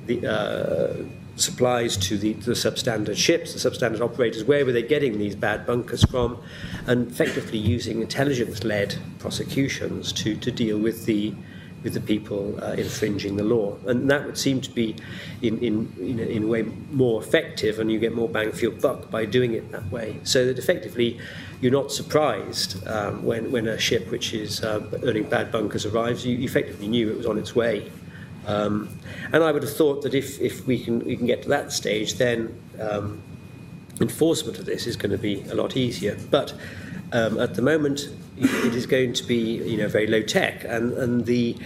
Speaker 3: the supplies to the substandard ships, the substandard operators. Where were they getting these bad bunkers from? And effectively using intelligence-led prosecutions to deal with the people infringing the law, and that would seem to be in a way more effective, and you get more bang for your buck by doing it that way. So that effectively you're not surprised when a ship which is earning bad bunkers arrives. You effectively knew it was on its way, and I would have thought that if we can get to that stage, then enforcement of this is going to be a lot easier. But at the moment, it is going to be very low tech, and the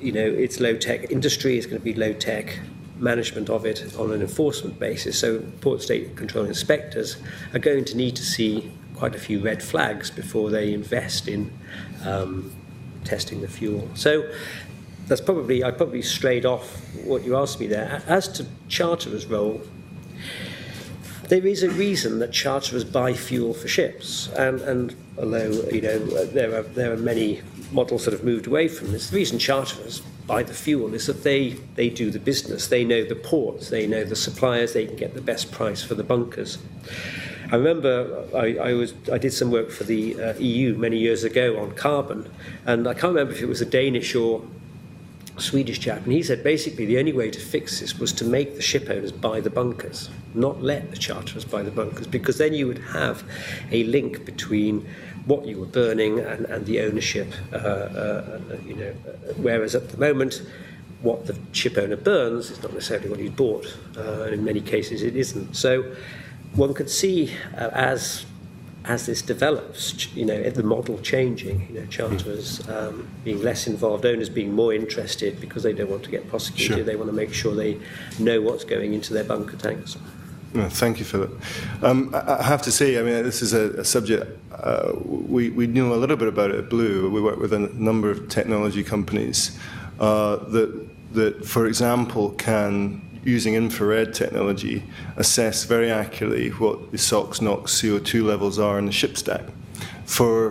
Speaker 3: it's low tech industry is going to be low tech management of it on an enforcement basis. So port state control inspectors are going to need to see quite a few red flags before they invest in testing the fuel. So I probably strayed off what you asked me there. As to charterers' role, there is a reason that charterers buy fuel for ships, and although there are many models that have moved away from this, the reason charterers buy the fuel is that they do the business. They know the ports, they know the suppliers, they can get the best price for the bunkers. I remember I did some work for the EU many years ago on carbon, and I can't remember if it was a Danish or Swedish chap, and he said basically the only way to fix this was to make the ship owners buy the bunkers, not let the charterers buy the bunkers, because then you would have a link between what you were burning and the ownership. Whereas at the moment, what the ship owner burns is not necessarily what he's bought, and in many cases it isn't. So one could see as this develops, the model changing, charterers being less involved, owners being more interested because they don't want to get prosecuted. Sure. They want to make sure they know what's going into their bunker tanks.
Speaker 1: Well, thank you, Philip. I have to say, this is a subject we knew a little bit about it at Blue. We work with a number of technology companies that, for example, can, using infrared technology, assess very accurately what the SOx, NOx, CO2 levels are in the ship stack for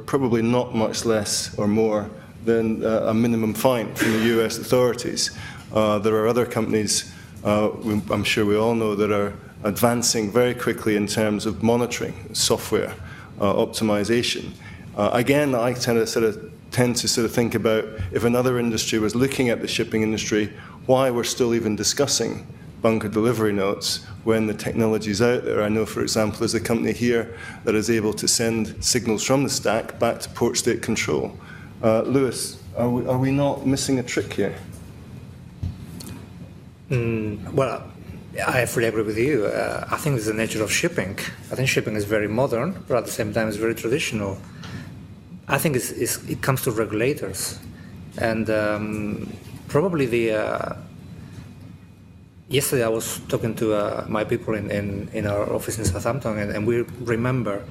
Speaker 1: probably not much less or more than a minimum fine from the US authorities. There are other companies, I'm sure we all know, that are advancing very quickly in terms of monitoring, software, optimization. Again, I tend to think about if another industry was looking at the shipping industry, why we're still even discussing bunker delivery notes when the technology is out there. I know, for example, there's a company here that is able to send signals from the stack back to port state control. Lewis, are we not missing a trick here?
Speaker 4: Well, I fully agree with you. I think it's the nature of shipping. I think shipping is very modern, but at the same time it's very traditional. I think it comes to regulators. And probably yesterday I was talking to my people in our office in Southampton, and we remember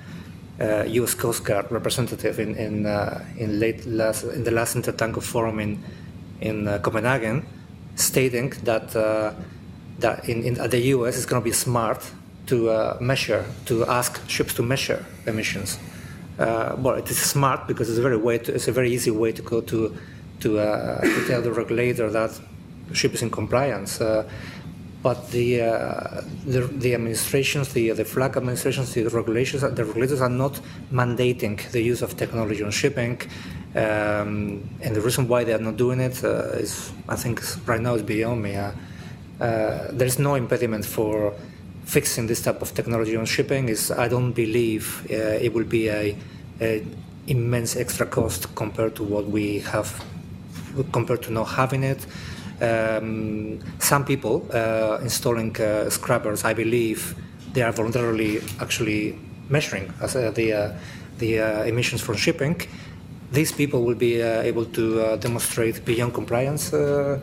Speaker 4: U.S. Coast Guard representative in the last Intertanker Forum in Copenhagen, stating that the U.S. is going to be smart to ask ships to measure emissions. Well, it is smart because it's a very easy way to go to tell the regulator that the ship is in compliance. But the administrations, the flag administrations, the regulators are not mandating the use of technology on shipping, and the reason why they are not doing it is, I think, right now is beyond me. There is no impediment for fixing this type of technology on shipping. I don't believe it will be a immense extra cost compared to what we have, compared to not having it. Some people installing scrubbers, I believe, they are voluntarily actually measuring the emissions from shipping. These people will be able to demonstrate beyond compliance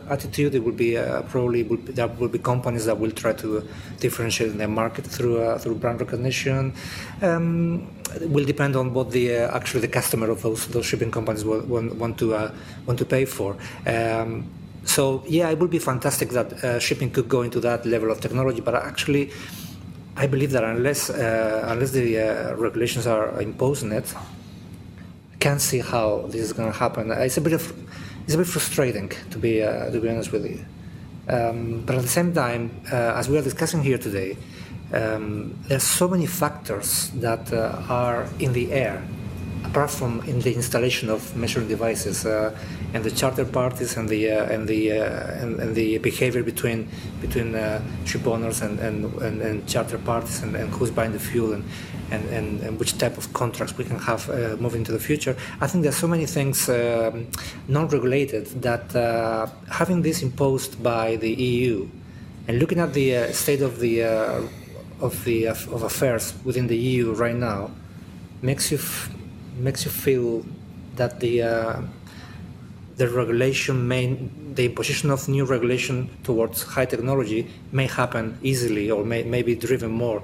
Speaker 4: attitude. It will be there will be companies that will try to differentiate in their market through brand recognition. It will depend on what the customer of those shipping companies want to pay for. So yeah, it would be fantastic that shipping could go into that level of technology. But actually, I believe that unless the regulations are imposing it, can't see how this is going to happen. It's a bit frustrating, to be honest with you. But at the same time, as we are discussing here today, there's so many factors that are in the air, apart from in the installation of measuring devices, and the charter parties and the behavior between ship owners and charter parties, and who's buying the fuel and which type of contracts we can have moving to the future. I think there's so many things non-regulated that having this imposed by the EU and looking at the state of affairs within the EU right now makes you feel that the regulation the imposition of new regulation towards high technology may happen easily or may be driven more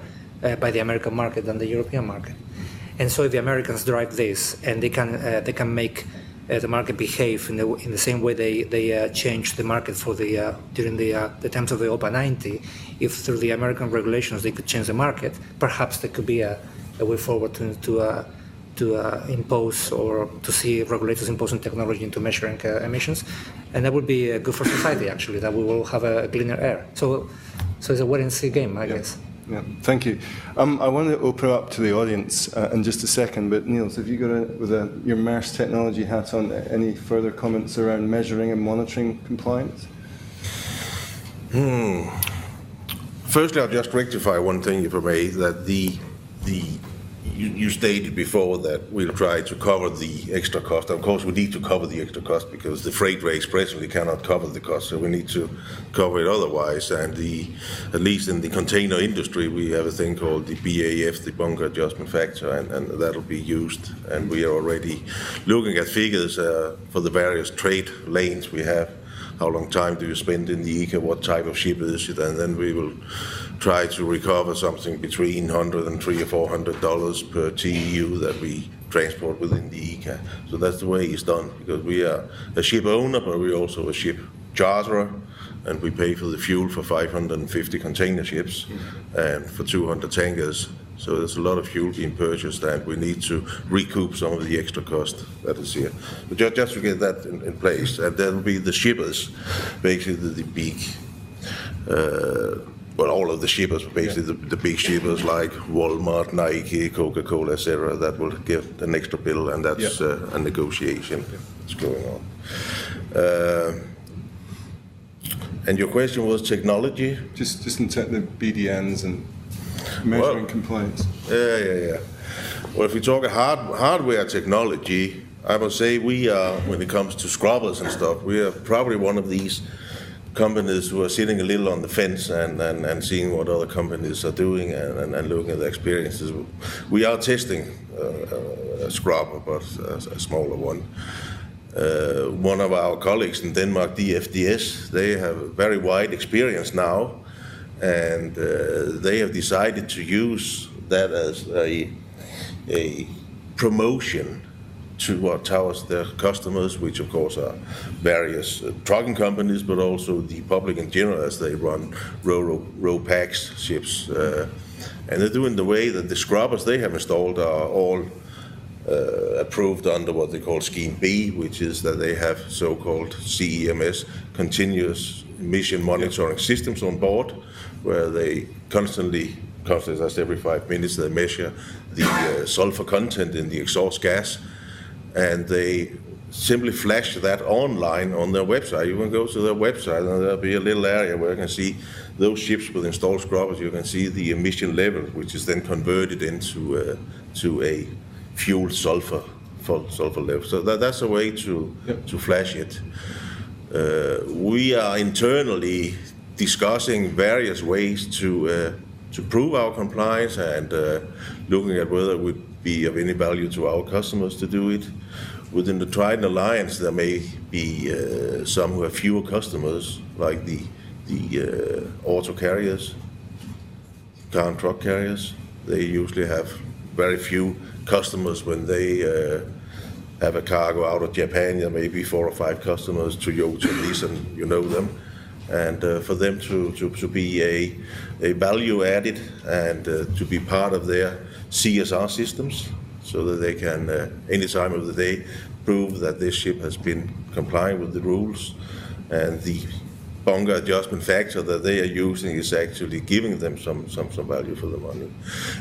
Speaker 4: by the American market than the European market. And so if the Americans drive this, and they can make the market behave in the same way they changed the market for during the times of the OPA 90, if through the American regulations they could change the market, perhaps there could be a way forward to impose or to see regulators imposing technology into measuring emissions, and that would be good for society. Actually, that we will have a cleaner air. So it's a wait and see game, I guess.
Speaker 1: Yeah, thank you. I want to open up to the audience in just a second, but Niels, have you got with your Maersk technology hat on, any further comments around measuring and monitoring compliance?
Speaker 5: Firstly, I'll just rectify one thing, if I may, that you stated before that we'll try to cover the extra cost. Of course, we need to cover the extra cost because the freight rates presently cannot cover the cost, so we need to cover it otherwise. And at least in the container industry, we have a thing called the BAF, the bunker adjustment factor, and that'll be used. And we are already looking at figures for the various trade lanes we have. How long time do you spend in the ICA? What type of ship is it? And then we will try to recover something between $100 and $300 or $400 per TEU that we transport within the ICA. So that's the way it's done, because we are a ship owner, but we're also a ship charterer, and we pay for the fuel for 550 container ships and for 200 tankers. So there's a lot of fuel being purchased, and we need to recoup some of the extra cost that is here. But just to get that in place, and there will be the shippers, basically the big, all of the shippers, basically the big shippers like Walmart, Nike, Coca-Cola, etc. That will get an extra bill, and that's a negotiation that's going on. And your question was technology?
Speaker 1: Just in terms of BDNs and measuring compliance.
Speaker 5: Yeah. Well, if we talk hardware technology, I must say we are, when it comes to scrubbers and stuff, we are probably one of these companies who are sitting a little on the fence and seeing what other companies are doing and looking at the experiences. We are testing a scrubber, but a smaller one. One of our colleagues in Denmark, DFDS, they have a very wide experience now, and they have decided to use that as a promotion towards their customers, which of course are various trucking companies, but also the public in general, as they run Ro-Pax ships. And they're doing the way that the scrubbers they have installed are all approved under what they call Scheme B, which is that they have so-called CEMS, continuous emission monitoring systems on board, where they constantly, as every 5 minutes, they measure the sulfur content in the exhaust gas, and they simply flash that online on their website. You can go to their website, and there'll be a little area where you can see those ships with installed scrubbers. You can see the emission level, which is then converted into a fuel sulfur level. So that's a way to flash it. We are internally discussing various ways to prove our compliance and looking at whether it would be of any value to our customers to do it. Within the Trident Alliance, there may be some who have fewer customers, like the auto carriers, car and truck carriers. They usually have very few customers when they have a cargo out of Japan. There may be 4 or 5 customers, Toyota, Nissan, you know them. And for them to be a value added and to be part of their CSR systems, so that they can, any time of the day, prove that this ship has been complying with the rules, and the bunker adjustment factor that they are using is actually giving them some value for the money.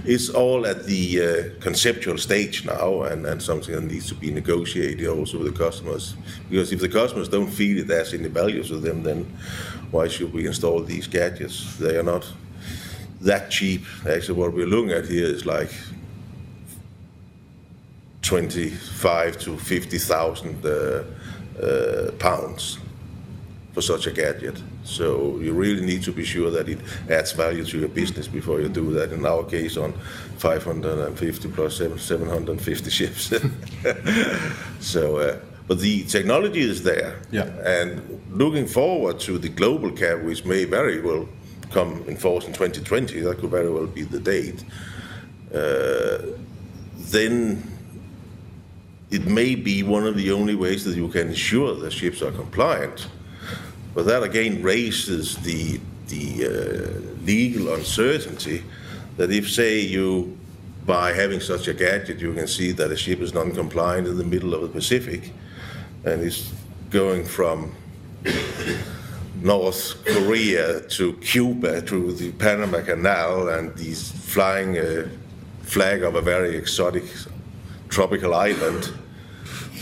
Speaker 5: It's all at the conceptual stage now, and something that needs to be negotiated also with the customers. Because if the customers don't feel it has any value to them, then why should we install these gadgets? They are not that cheap. Actually, what we're looking at here is like 25 to 50,000 pounds for such a gadget. So you really need to be sure that it adds value to your business before you do that. In our case, on 550 plus 750 ships. So, but the technology is there.
Speaker 1: Yeah.
Speaker 5: And looking forward to the global cap, which may very well come in force in 2020, that could very well be the date. then it may be one of the only ways that you can ensure that ships are compliant. But that again raises the legal uncertainty that if, say, you, by having such a gadget, you can see that a ship is non-compliant in the middle of the Pacific and is going from North Korea to Cuba through the Panama Canal, and he's flying a flag of a very exotic tropical island,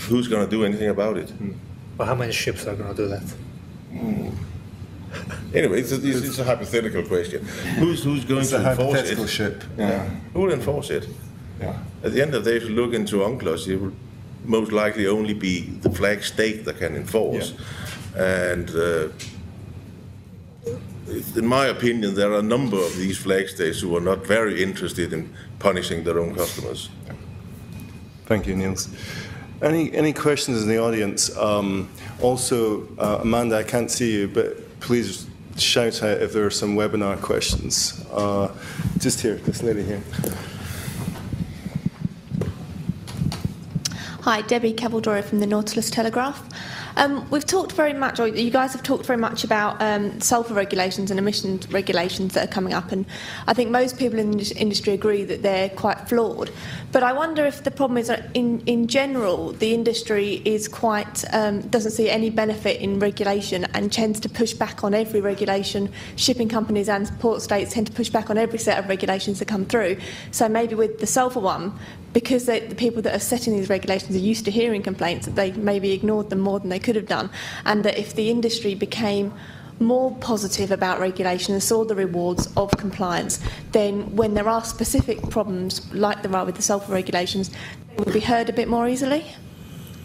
Speaker 5: who's going to do anything about it?
Speaker 4: Well, how many ships are going to do that?
Speaker 5: Anyway, it's a hypothetical question. Who's going to enforce it?
Speaker 1: It's a hypothetical ship. Yeah.
Speaker 5: Who will enforce it?
Speaker 1: Yeah.
Speaker 5: At the end of the day, if you look into UNCLOS, it will most likely only be the flag state that can enforce. Yeah. And in my opinion, there are a number of these flag states who are not very interested in punishing their own customers.
Speaker 1: Thank you, Niels. Any questions in the audience? Also, Amanda, I can't see you, but please shout out if there are some webinar questions. Just here, this lady here.
Speaker 6: Hi, Debbie Cavaldora from the Nautilus Telegraph. We've talked very much, or you guys have talked very much about sulphur regulations and emissions regulations that are coming up, and I think most people in the industry agree that they're quite flawed. But I wonder if the problem is that in general, the industry is quite, doesn't see any benefit in regulation and tends to push back on every regulation. Shipping companies and port states tend to push back on every set of regulations that come through. So maybe with the sulphur one, because the people that are setting these regulations are used to hearing complaints, that they maybe ignored them more than they could have done, and that if the industry became more positive about regulation and saw the rewards of compliance, then when there are specific problems like there are with the sulphur regulations, they would be heard a bit more easily.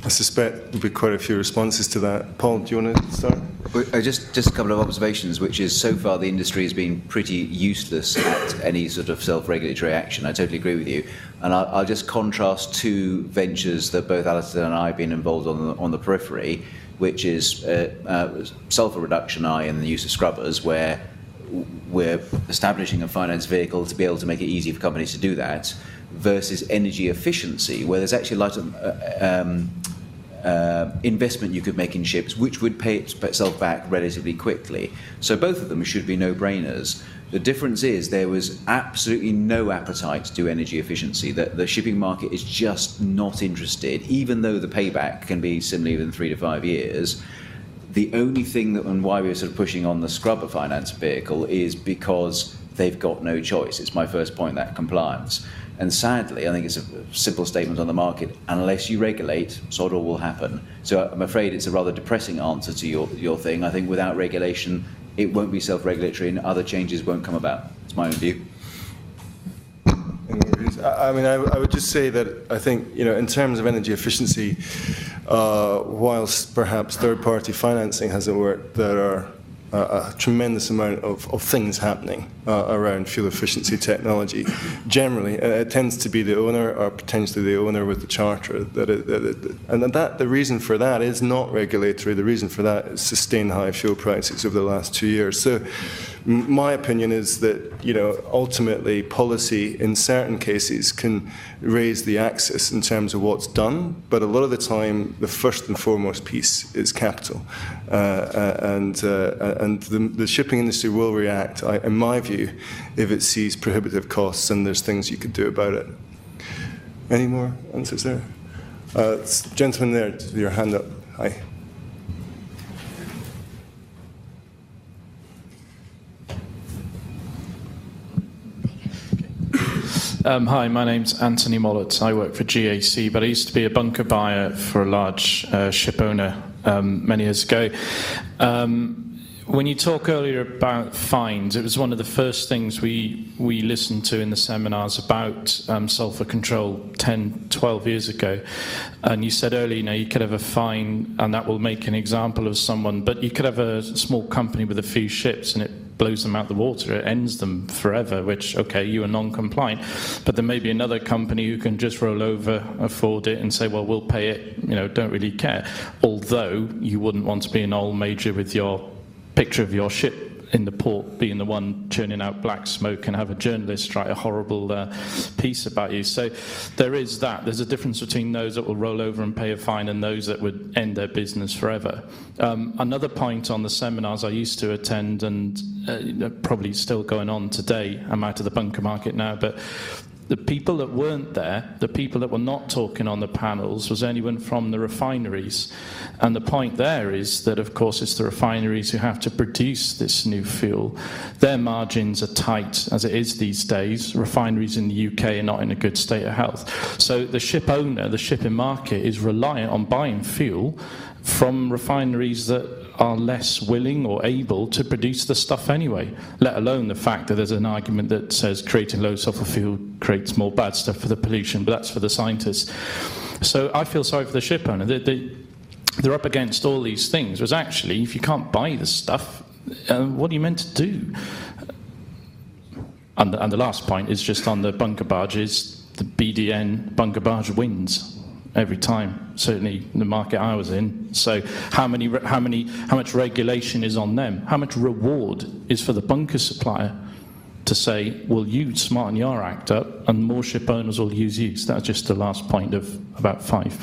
Speaker 1: I suspect there'll be quite a few responses to that. Paul, do you want to start?
Speaker 2: Just a couple of observations, which is so far the industry has been pretty useless at any sort of self-regulatory action. I totally agree with you. And I'll just contrast two ventures that both Alisdair and I have been involved on the periphery, which is sulphur reduction and the use of scrubbers, where we're establishing a finance vehicle to be able to make it easy for companies to do that, versus energy efficiency, where there's actually a lot of investment you could make in ships, which would pay itself back relatively quickly. So both of them should be no-brainers. The difference is there was absolutely no appetite to do energy efficiency. The shipping market is just not interested, even though the payback can be similarly within 3 to 5 years. The only thing that, and why we're sort of pushing on the scrubber finance vehicle, is because they've got no choice. It's my first point, that compliance. And sadly, I think it's a simple statement on the market: unless you regulate, sod all will happen. So I'm afraid it's a rather depressing answer to your thing. I think without regulation, it won't be self-regulatory and other changes won't come about. It's my own view.
Speaker 1: I mean, I would just say that I think, in terms of energy efficiency, whilst perhaps third-party financing hasn't worked, there are a tremendous amount of things happening around fuel efficiency technology. Generally, it tends to be the owner, or potentially the owner with the charter, the reason for that is not regulatory. The reason for that is sustained high fuel prices over the last 2 years. So my opinion is that, ultimately policy in certain cases can raise the axis in terms of what's done, but a lot of the time the first and foremost piece is capital. And the shipping industry will react, in my view, if it sees prohibitive costs and there's things you could do about it. Any more answers there? Gentleman there, your hand up. Hi.
Speaker 7: Hi, my name's Anthony Mollett. I work for GAC, but I used to be a bunker buyer for a large ship owner many years ago. When you talk earlier about fines, it was one of the first things we listened to in the seminars about sulphur control 10, 12 years ago. And you said earlier, you could have a fine and that will make an example of someone, but you could have a small company with a few ships and it blows them out the water, it ends them forever, which, okay, you are non-compliant. But there may be another company who can just roll over, afford it, and say, well, we'll pay it, don't really care. Although you wouldn't want to be an old major with your picture of your ship in the port being the one churning out black smoke and have a journalist write a horrible piece about you. So there is that. There's a difference between those that will roll over and pay a fine and those that would end their business forever. Another point on the seminars I used to attend, and probably still going on today, I'm out of the bunker market now, but the people that weren't there, the people that were not talking on the panels, was anyone from the refineries. And the point there is that, of course, it's the refineries who have to produce this new fuel. Their margins are tight, as it is these days. Refineries in the UK are not in a good state of health. So the ship owner, the shipping market, is reliant on buying fuel from refineries that are less willing or able to produce the stuff anyway, let alone the fact that there's an argument that says creating low sulfur fuel creates more bad stuff for the pollution, but that's for the scientists. So I feel sorry for the ship owner. They're up against all these things, whereas actually, if you can't buy the stuff, what are you meant to do? And the last point is just on the bunker barges. The BDN bunker barge wins every time, certainly in the market I was in. So how much regulation is on them? How much reward is for the bunker supplier to say, well, you smarten your act up and more ship owners will use you? So that's just the last point of about 5.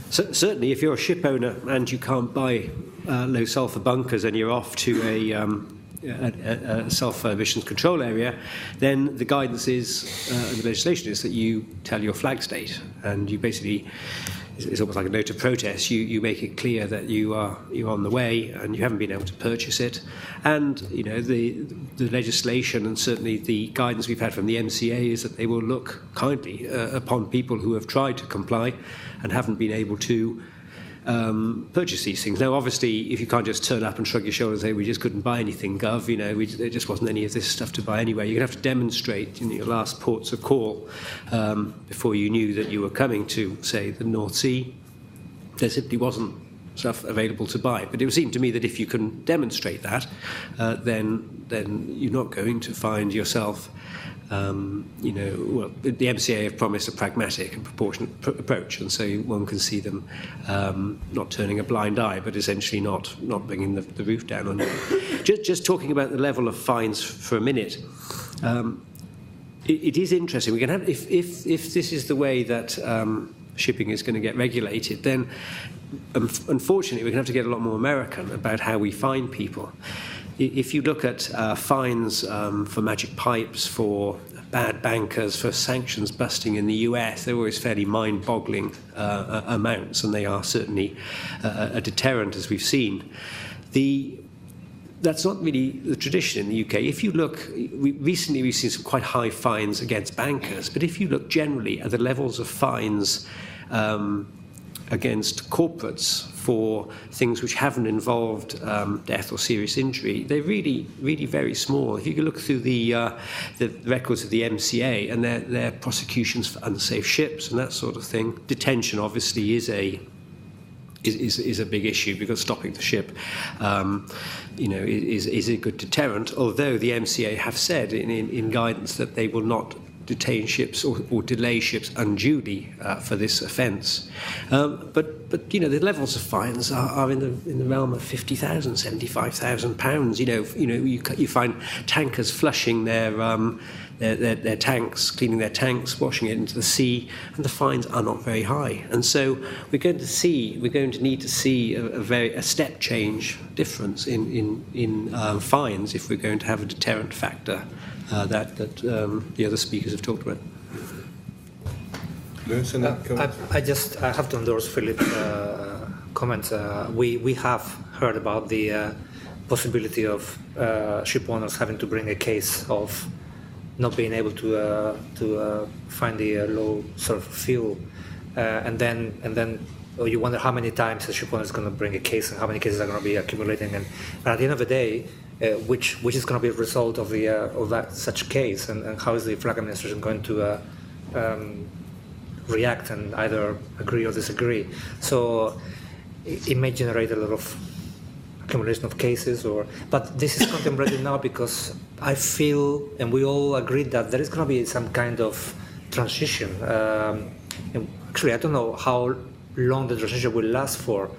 Speaker 3: So, certainly, if you're a ship owner and you can't buy low sulfur bunkers and you're off to a sulfur emissions control area, then the guidance is, and the legislation is, that you tell your flag state, and you basically, it's almost like a note of protest. You make it clear that you're on the way and you haven't been able to purchase it. And the legislation and certainly the guidance we've had from the MCA is that they will look kindly upon people who have tried to comply and haven't been able to purchase these things. Now, obviously, if you can't just turn up and shrug your shoulders and say, we just couldn't buy anything, Gov, there just wasn't any of this stuff to buy anyway. You're going to have to demonstrate in your last ports of call before you knew that you were coming to, say, the North Sea. There simply wasn't stuff available to buy. But it would seem to me that if you can demonstrate that, then you're not going to find yourself well, the MCA have promised a pragmatic and proportionate approach, and so one can see them not turning a blind eye, but essentially not bringing the roof down on you. Just talking about the level of fines for a minute, it is interesting. We can have if this is the way that shipping is going to get regulated, then unfortunately we're going to have to get a lot more American about how we fine people. If you look at fines for magic pipes, for bad bankers, for sanctions busting in the US, they're always fairly mind-boggling amounts, and they are certainly a deterrent, as we've seen. That's not really the tradition in the UK. If you look, recently we've seen some quite high fines against bankers, but if you look generally at the levels of fines against corporates for things which haven't involved death or serious injury, they're really, really very small. If you can look through the records of the MCA and their prosecutions for unsafe ships and that sort of thing, detention obviously is a big issue, because stopping the ship, is a good deterrent. Although the MCA have said in guidance that they will not detain ships or delay ships unduly for this offence. But the levels of fines are in the realm of £50,000, £75,000. You find tankers flushing their tanks, cleaning their tanks, washing it into the sea, and the fines are not very high. And so we're going to need to see a step change difference in fines if we're going to have a deterrent factor that the other speakers have talked about.
Speaker 4: I have to endorse Philip's comments. We have heard about the possibility of ship owners having to bring a case of not being able to find the low sulfur fuel, and then you wonder how many times a ship owner is going to bring a case and how many cases are going to be accumulating. And at the end of the day, which is going to be a result of that such case, and how is the flag administration going to react and either agree or disagree? So it may generate a lot of accumulation of cases, but this is contemplated now because I feel, and we all agreed, that there is going to be some kind of transition. And actually, I don't know how long the transition will last for,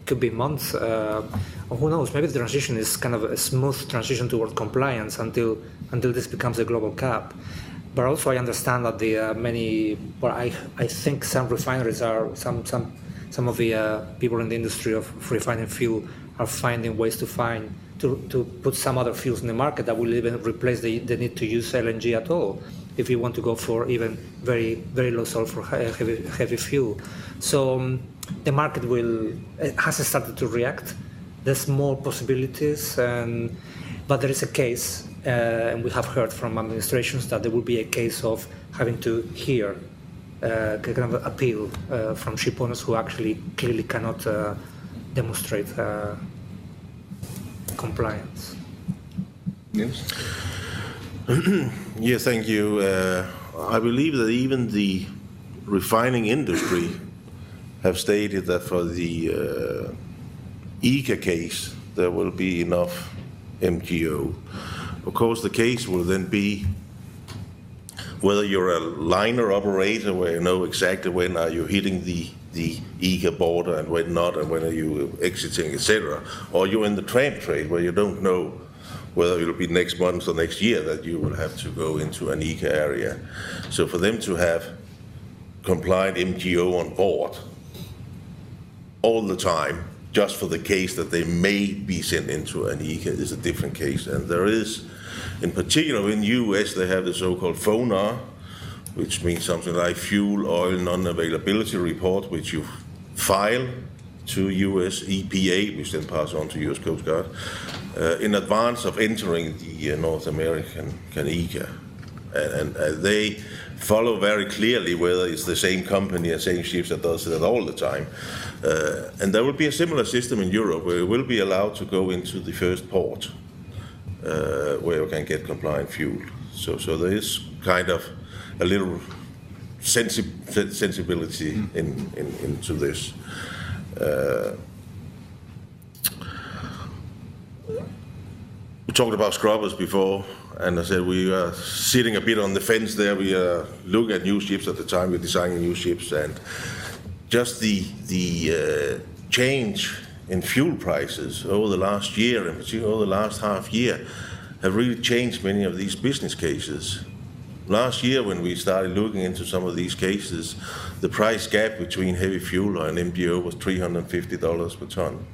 Speaker 4: could be months, or who knows, maybe the transition is kind of a smooth transition toward compliance until this becomes a global cap. But also I understand that I think some refineries are, some of the people in the industry of refining fuel are finding ways to put some other fuels in the market that will even replace the need to use LNG at all, if you want to go for even very, very low sulfur heavy fuel. So the market has started to react. There's more possibilities, but there is a case, and we have heard from administrations that there will be a case of having to hear kind of appeal from shipowners who actually clearly cannot demonstrate compliance.
Speaker 1: Niels?
Speaker 5: Yeah, thank you. I believe that even the refining industry have stated that for the ECA case, there will be enough MGO. Of course, the case will then be whether you're a liner operator where you know exactly when are you hitting the ECA border and when not, and when are you exiting, etc. Or you're in the tramp trade where you don't know whether it'll be next month or next year that you will have to go into an ECA area. So for them to have compliant MGO on board all the time, just for the case that they may be sent into an ECA, is a different case. And there is, in particular in the US, they have the so-called FONAR, which means something like fuel oil non-availability report, which you file to US EPA, which then pass on to US Coast Guard, in advance of entering the North American ECA. And they follow very clearly whether it's the same company and same ships that does that all the time. And there will be a similar system in Europe where you will be allowed to go into the first port where you can get compliant fuel. So there is kind of a little sensibility into this. We talked about scrubbers before, and I said we are sitting a bit on the fence there. We are looking at new ships at the time, we're designing new ships, and just the change in fuel prices over the last year, and particularly over the last half year, have really changed many of these business cases. Last year, when we started looking into some of these cases, the price gap between heavy fuel oil and MGO was $350 per ton.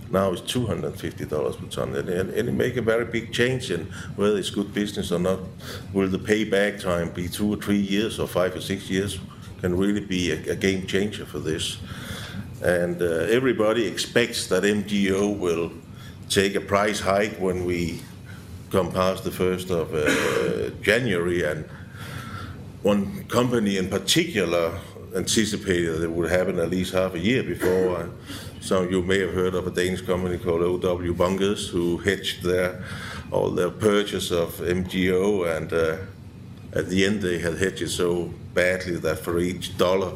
Speaker 5: Now it's $250 per ton, and it make a very big change in whether it's good business or not. Will the payback time be 2 or 3 years or 5 or 6 years? Can really be a game changer for this. And everybody expects that MGO will take a price hike when we come past the 1st of January, and one company in particular anticipated that it would happen at least half a year before. Some of you may have heard of a Danish company called OW Bunkers, who hedged all their purchase of MGO, and at the end they had hedged it so badly that for each dollar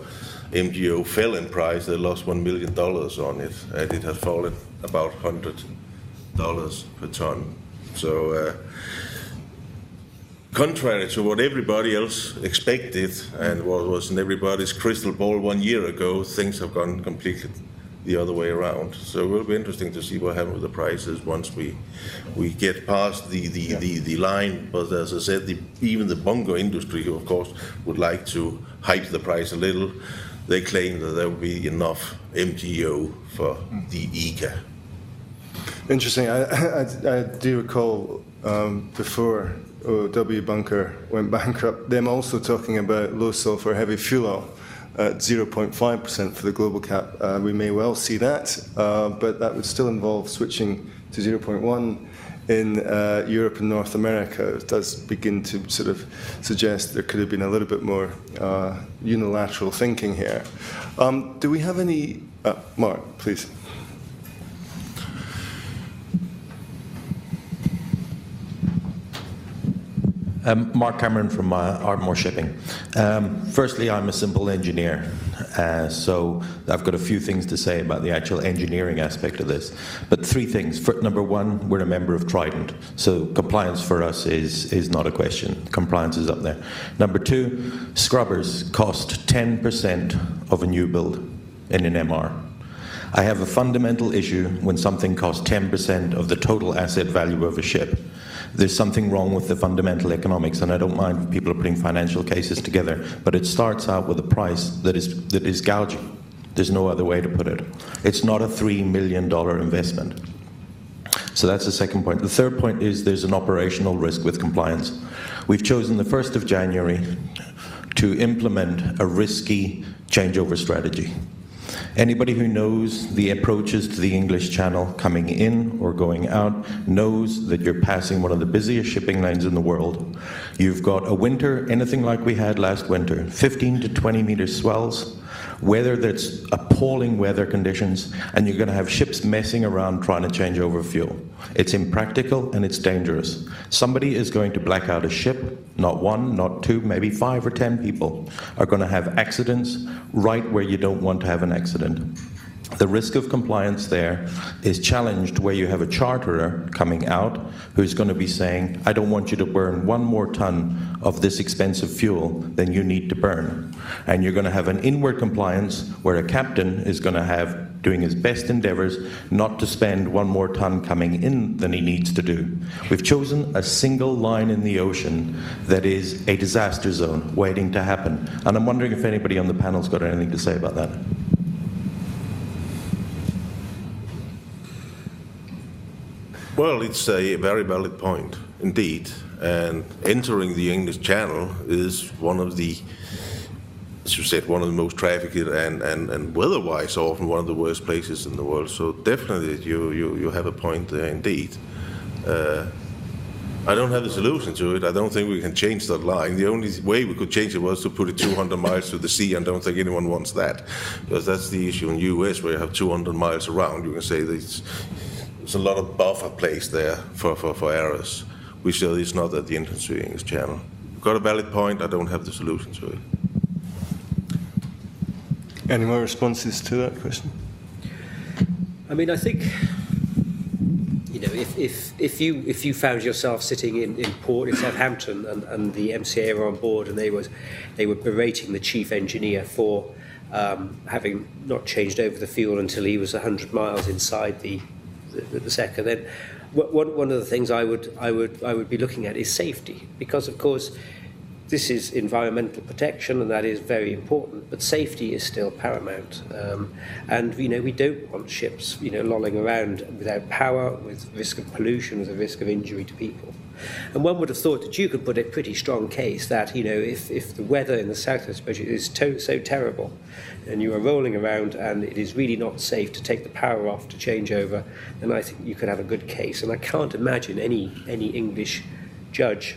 Speaker 5: MGO fell in price, they lost $1 million on it, and it had fallen about $100 per ton. So contrary to what everybody else expected and what was in everybody's crystal ball 1 year ago, things have gone completely the other way around. So it will be interesting to see what happens with the prices once we get past the line. But as I said, even the bunker industry, who of course would like to hike the price a little, they claim that there will be enough MGO for the ECA.
Speaker 1: Interesting. I do recall before OW Bunker went bankrupt, them also talking about low sulfur heavy fuel oil at 0.5% for the global cap. We may well see that, but that would still involve switching to 0.1 in Europe and North America. It does begin to sort of suggest there could have been a little bit more unilateral thinking here. Do we have any... Mark, please.
Speaker 8: Mark Cameron from Ardmore Shipping. Firstly, I'm a simple engineer, so I've got a few things to say about the actual engineering aspect of this. But 3 things. Number 1, we're a member of Trident, so compliance for us is not a question. Compliance is up there. Number 2, scrubbers cost 10% of a new build in an MR. I have a fundamental issue when something costs 10% of the total asset value of a ship. There's something wrong with the fundamental economics, and I don't mind if people are putting financial cases together, but it starts out with a price that is gouging. There's no other way to put it. It's not a $3 million investment. So that's the second point. The third point is there's an operational risk with compliance. We've chosen the 1st of January to implement a risky changeover strategy. Anybody who knows the approaches to the English Channel coming in or going out knows that you're passing one of the busiest shipping lanes in the world. You've got a winter, anything like we had last winter, 15 to 20 meter swells, weather that's appalling weather conditions, and you're going to have ships messing around trying to change over fuel. It's impractical and it's dangerous. Somebody is going to black out a ship, not one, not two, maybe 5 or 10 people are going to have accidents right where you don't want to have an accident. The risk of compliance there is challenged where you have a charterer coming out who's going to be saying, I don't want you to burn 1 more ton of this expensive fuel than you need to burn. And you're going to have an inward compliance where a captain is going to have doing his best endeavors not to spend 1 more ton coming in than he needs to do. We've chosen a single line in the ocean that is a disaster zone waiting to happen. And I'm wondering if anybody on the panel's got anything to say about that.
Speaker 5: Well, it's a very valid point, indeed. And entering the English Channel is one of the, as you said, one of the most trafficked and weather-wise often one of the worst places in the world. So definitely you have a point there, indeed. I don't have the solution to it. I don't think we can change that line. The only way we could change it was to put it 200 miles to the sea, and I don't think anyone wants that. Because that's the issue in the US, where you have 200 miles around. You can say there's a lot of buffer place there for errors, which is not at the entrance to the English Channel. You've got a valid point. I don't have the solution to it.
Speaker 1: Any more responses to that question?
Speaker 3: I mean, I think, you know, if you found yourself sitting in port in Southampton and the MCA were on board and they were berating the chief engineer for having not changed over the fuel until he was 100 miles inside the sector, then one of the things I would be looking at is safety, because of course this is environmental protection and that is very important, but safety is still paramount. And you know, we don't want ships, you know, lolling around without power, with risk of pollution, with a risk of injury to people. And one would have thought that you could put a pretty strong case that, you know, if the weather in the southwest is so terrible and you are rolling around and it is really not safe to take the power off to change over, then I think you could have a good case. And I can't imagine any English judge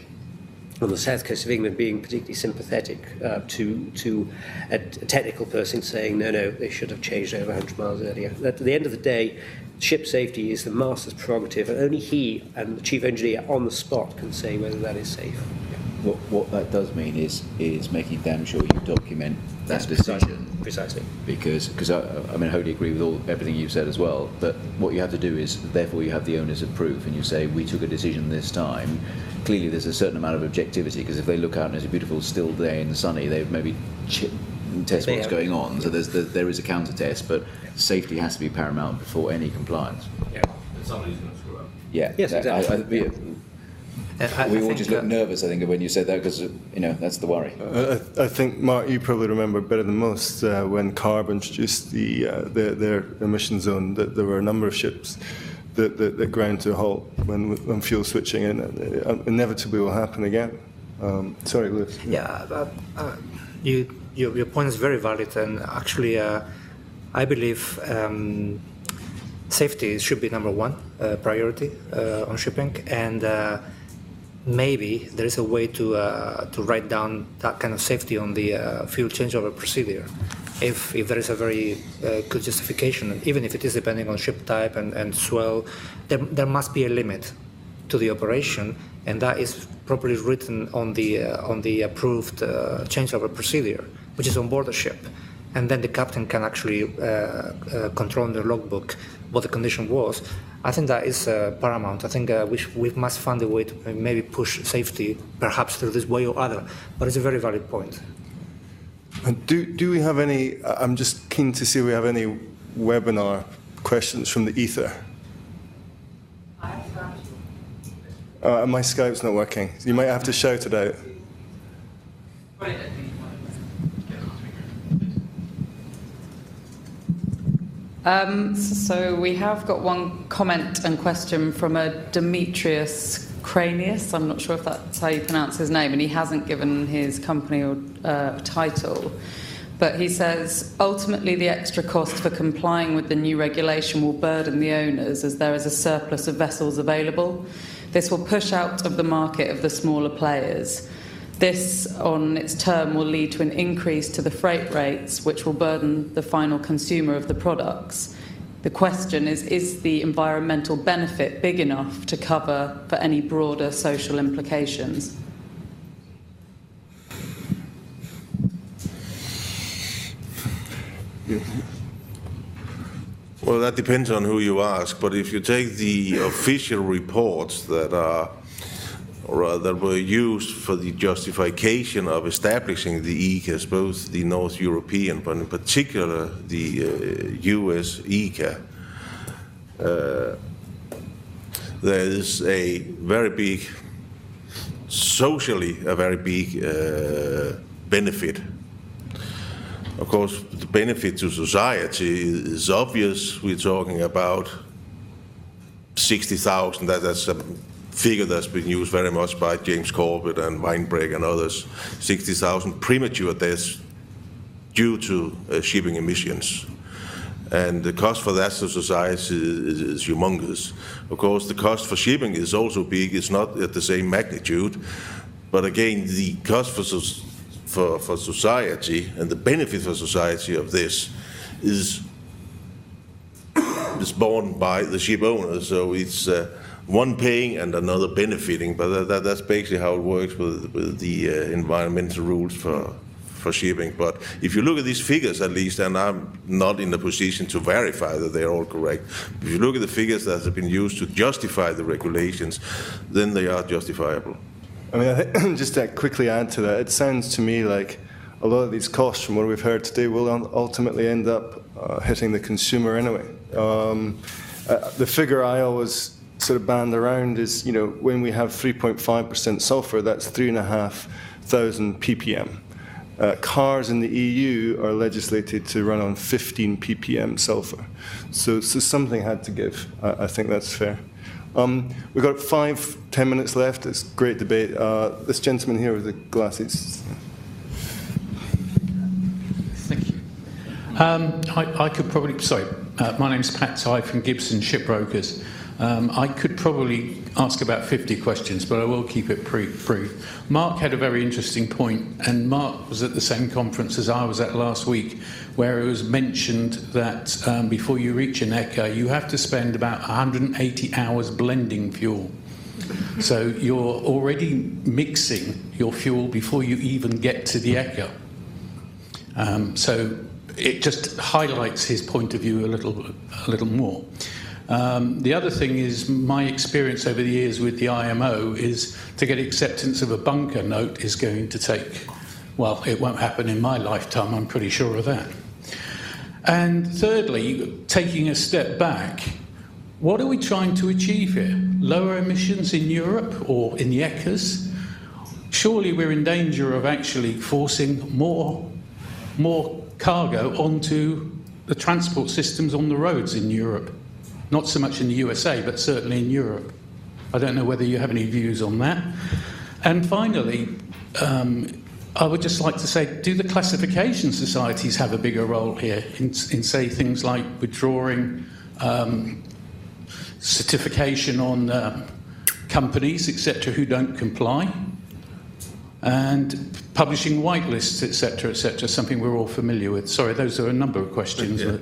Speaker 3: on the south coast of England being particularly sympathetic to a technical person saying, no, they should have changed over 100 miles earlier. At the end of the day, ship safety is the master's prerogative, and only he and the chief engineer on the spot can say whether that is safe.
Speaker 2: What that does mean is making damn sure you document that decision.
Speaker 3: Precisely.
Speaker 2: Because I wholly agree with everything you've said as well, but what you have to do is, therefore you have the onus of proof, and you say, we took a decision this time. Clearly there's a certain amount of objectivity, because if they look out and there's a beautiful still day and sunny, they've maybe test what's going on. So there is a counter test, but safety has to be paramount before any compliance.
Speaker 9: Yeah, and somebody's going to screw up.
Speaker 2: Yeah,
Speaker 3: yes, exactly.
Speaker 2: We all just look nervous, I think, when you said that, because, you know, that's the worry.
Speaker 1: I think, Mark, you probably remember better than most when CARB introduced their emission zone, that there were a number of ships that ground to a halt when fuel switching, and inevitably will happen again. Sorry, Lewis.
Speaker 4: Yeah, your point is very valid, and actually I believe safety should be number one priority on shipping, and maybe there is a way to write down that kind of safety on the fuel changeover procedure. If there is a very good justification, even if it is depending on ship type and swell, there must be a limit to the operation, and that is properly written on the approved changeover procedure, which is on board the ship. And then the captain can actually control in the logbook what the condition was. I think that is paramount. I think we must find a way to maybe push safety, perhaps through this way or other. But it's a very valid point.
Speaker 1: And do we have any? I'm just keen to see if we have any webinar questions from the ether. My Skype's not working. You might have to shout it out.
Speaker 10: So we have got one comment and question from a Demetrius Cranius. I'm not sure if that's how you pronounce his name, and he hasn't given his company or title. But he says, ultimately the extra cost for complying with the new regulation will burden the owners as there is a surplus of vessels available. This will push out of the market of the smaller players. This, on its term, will lead to an increase to the freight rates, which will burden the final consumer of the products. The question is the environmental benefit big enough to cover for any broader social implications?
Speaker 5: Well, that depends on who you ask, but if you take the official reports that were used for the justification of establishing the ECAs, both the North European, but in particular the US ECA, there is a very big, socially a very big benefit. Of course, the benefit to society is obvious. We're talking about 60,000. That's a figure that's been used very much by James Corbett and Weinberg and others. 60,000 premature deaths due to shipping emissions. And the cost for that to society is humongous. Of course, the cost for shipping is also big. It's not at the same magnitude. But again, the cost for society and the benefit for society of this is borne by the ship owners. So it's one paying and another benefiting, but that's basically how it works with the environmental rules for shipping. But if you look at these figures, at least, and I'm not in a position to verify that they're all correct, if you look at the figures that have been used to justify the regulations, then they are justifiable.
Speaker 1: I mean, I think just to quickly add to that, it sounds to me like a lot of these costs from what we've heard today will ultimately end up hitting the consumer anyway. The figure I always sort of band around is, you know, when we have 3.5% sulfur, that's 3,500 ppm. Cars in the EU are legislated to run on 15 ppm sulfur. So something had to give. I think that's fair. We've got 5-10 minutes left. It's a great debate. This gentleman here with the glasses.
Speaker 11: Thank you. I could probably, my name's Pat Tye from Gibson Shipbrokers. I could probably ask about 50 questions, but I will keep it brief. Mark had a very interesting point, and Mark was at the same conference as I was at last week, where it was mentioned that before you reach an ECA, you have to spend about 180 hours blending fuel. So you're already mixing your fuel before you even get to the ECA. So it just highlights his point of view a little more. The other thing is, my experience over the years with the IMO is to get acceptance of a bunker note is going to take, well, it won't happen in my lifetime, I'm pretty sure of that. And thirdly, taking a step back, what are we trying to achieve here? Lower emissions in Europe or in the ECAs? Surely we're in danger of actually forcing more cargo onto the transport systems on the roads in Europe. Not so much in the USA, but certainly in Europe. I don't know whether you have any views on that. And finally, I would just like to say, do the classification societies have a bigger role here in say, things like withdrawing certification on companies, etc., who don't comply, and publishing whitelists, etc., something we're all familiar with? Sorry, those are a number of questions, but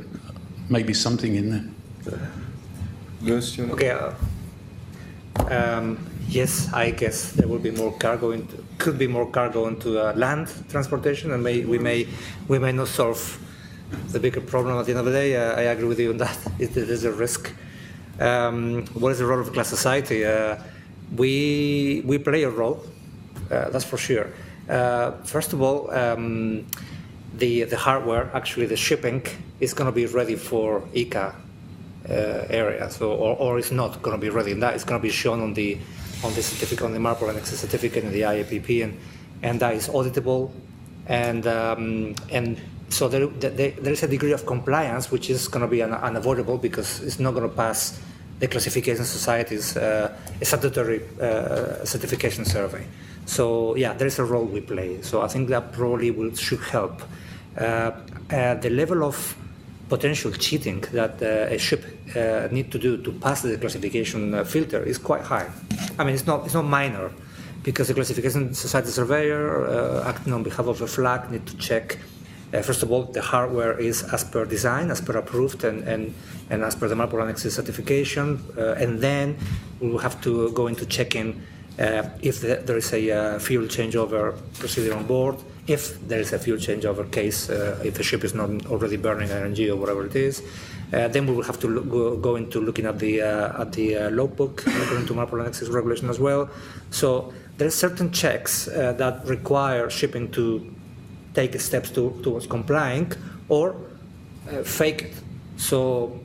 Speaker 11: maybe something in there.
Speaker 4: Okay. Yes, I guess there will be more cargo. Could be more cargo into land transportation, and we may not solve the bigger problem at the end of the day. I agree with you on that. It is a risk. What is the role of class society? We play a role. That's for sure. First of all, the hardware, actually the shipping, is going to be ready for ICA area, so or it's not going to be ready. And that is going to be shown on the certificate, on the Maritime access certificate in the IAPP, and that is auditable, and so there is a degree of compliance which is going to be unavoidable, because it's not going to pass the classification society's statutory certification survey. So yeah, there is a role we play. So I think that probably should help. The level of potential cheating that a ship need to do to pass the classification filter is quite high. I mean, it's not minor, because the classification society surveyor acting on behalf of a flag need to check. First of all, the hardware is as per design, as per approved, and as per the Maritime Annex certification, and then we will have to go into checking if there is a fuel changeover procedure on board, if there is a fuel changeover case, if the ship is not already burning LNG or whatever it is. Then we will have to go into looking at the logbook according to Maritime Annex regulation as well. So there are certain checks that require shipping to take steps towards complying or fake it. So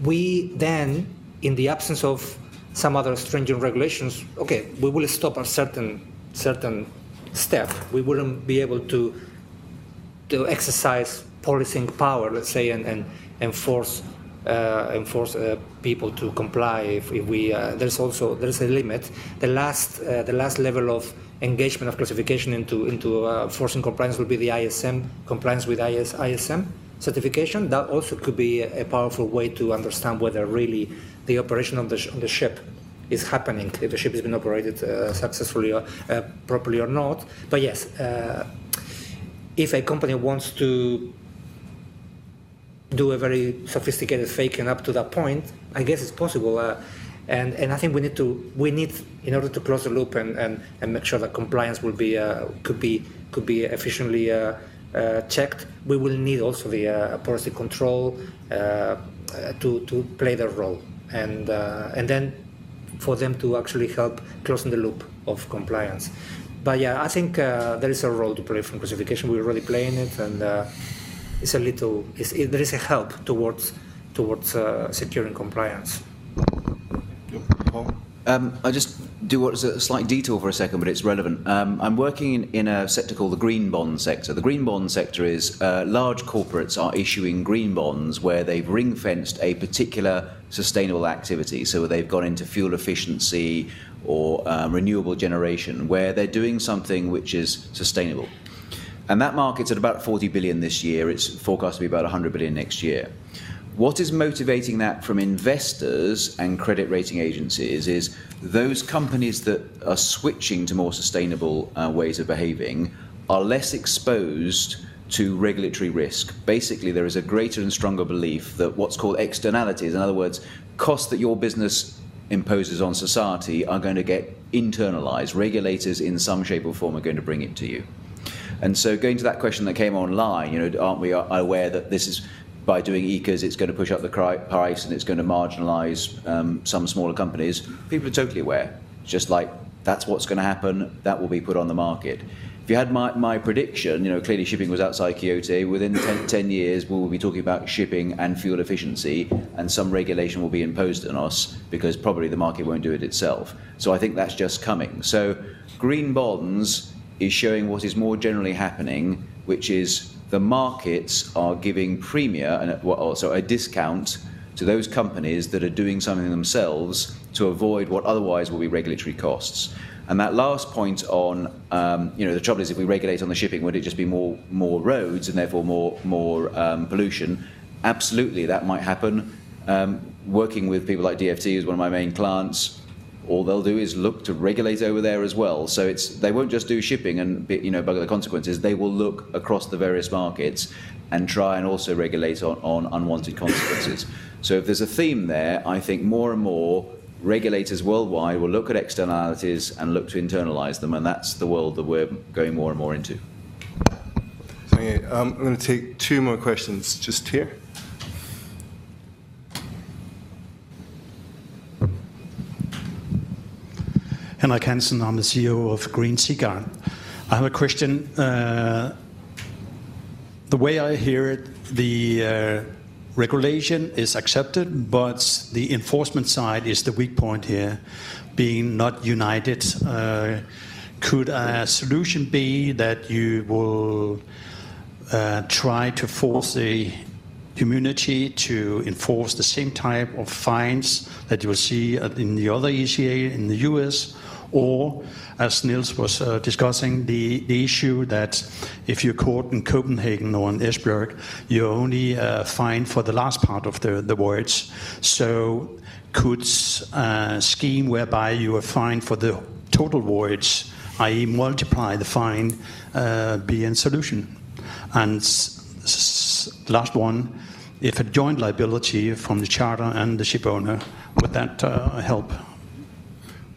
Speaker 4: we then, in the absence of some other stringent regulations, okay, we will stop at certain step. We wouldn't be able to exercise policing power, let's say, and enforce people to comply. If we there's a limit. The last level of engagement of classification into forcing compliance will be the ISM compliance with ISM certification. That also could be a powerful way to understand whether really the operation on the ship is happening, if the ship has been operated successfully or properly or not. But yes, if a company wants to do a very sophisticated faking up to that point, I guess it's possible. And I think we need in order to close the loop and make sure that compliance will be could be efficiently checked. We will need also the policy control to play their role, and then for them to actually help closing the loop of compliance. But yeah, I think there is a role to play from classification. We're already playing it, and there is a help towards securing compliance.
Speaker 2: I just do what's a slight detour for a second, but it's relevant. I'm working in a sector called the green bond sector. The green bond sector is large corporates are issuing green bonds where they've ring-fenced a particular sustainable activity. So they've gone into fuel efficiency or renewable generation, where they're doing something which is sustainable. And that market's at about 40 billion this year. It's forecast to be about 100 billion next year. What is motivating that from investors and credit rating agencies is those companies that are switching to more sustainable ways of behaving are less exposed to regulatory risk. Basically, there is a greater and stronger belief that what's called externalities, in other words, costs that your business imposes on society, are going to get internalized. Regulators in some shape or form are going to bring it to you. And so going to that question that came online, aren't we aware that this is, by doing ECAs, it's going to push up the price and it's going to marginalise some smaller companies? People are totally aware. It's just like, that's what's going to happen, that will be put on the market. If you had my prediction, clearly shipping was outside Kyoto. Within 10 years, we will be talking about shipping and fuel efficiency, and some regulation will be imposed on us because probably the market won't do it itself. So I think that's just coming. So green bonds is showing what is more generally happening, which is the markets are giving premia and also a discount to those companies that are doing something themselves to avoid what otherwise will be regulatory costs. And that last point on, the trouble is if we regulate on the shipping, would it just be more roads and therefore more pollution? Absolutely, that might happen. Working with people like DFT, who's one of my main clients, all they'll do is look to regulate over there as well. So they won't just do shipping and bug the consequences. They will look across the various markets and try and also regulate on unwanted consequences. So if there's a theme there, I think more and more regulators worldwide will look at externalities and look to internalize them, and that's the world that we're going more and more into.
Speaker 1: Okay, I'm going to take two more questions just here.
Speaker 12: Henrik Hansen, I'm the CEO of Green Seaguard. I have a question. the way I hear it, the regulation is accepted, but the enforcement side is the weak point here, being not united. Could a solution be that you will try to force the community to enforce the same type of fines that you will see in the other ECA in the US? Or, as Niels was discussing, the issue that if you're caught in Copenhagen or in Esbjerg, you're only fined for the last part of the voyage. So could a scheme whereby you are fined for the total voyage, i.e. multiply the fine, be a solution? And last one, if a joint liability from the charter and the ship owner, would that help?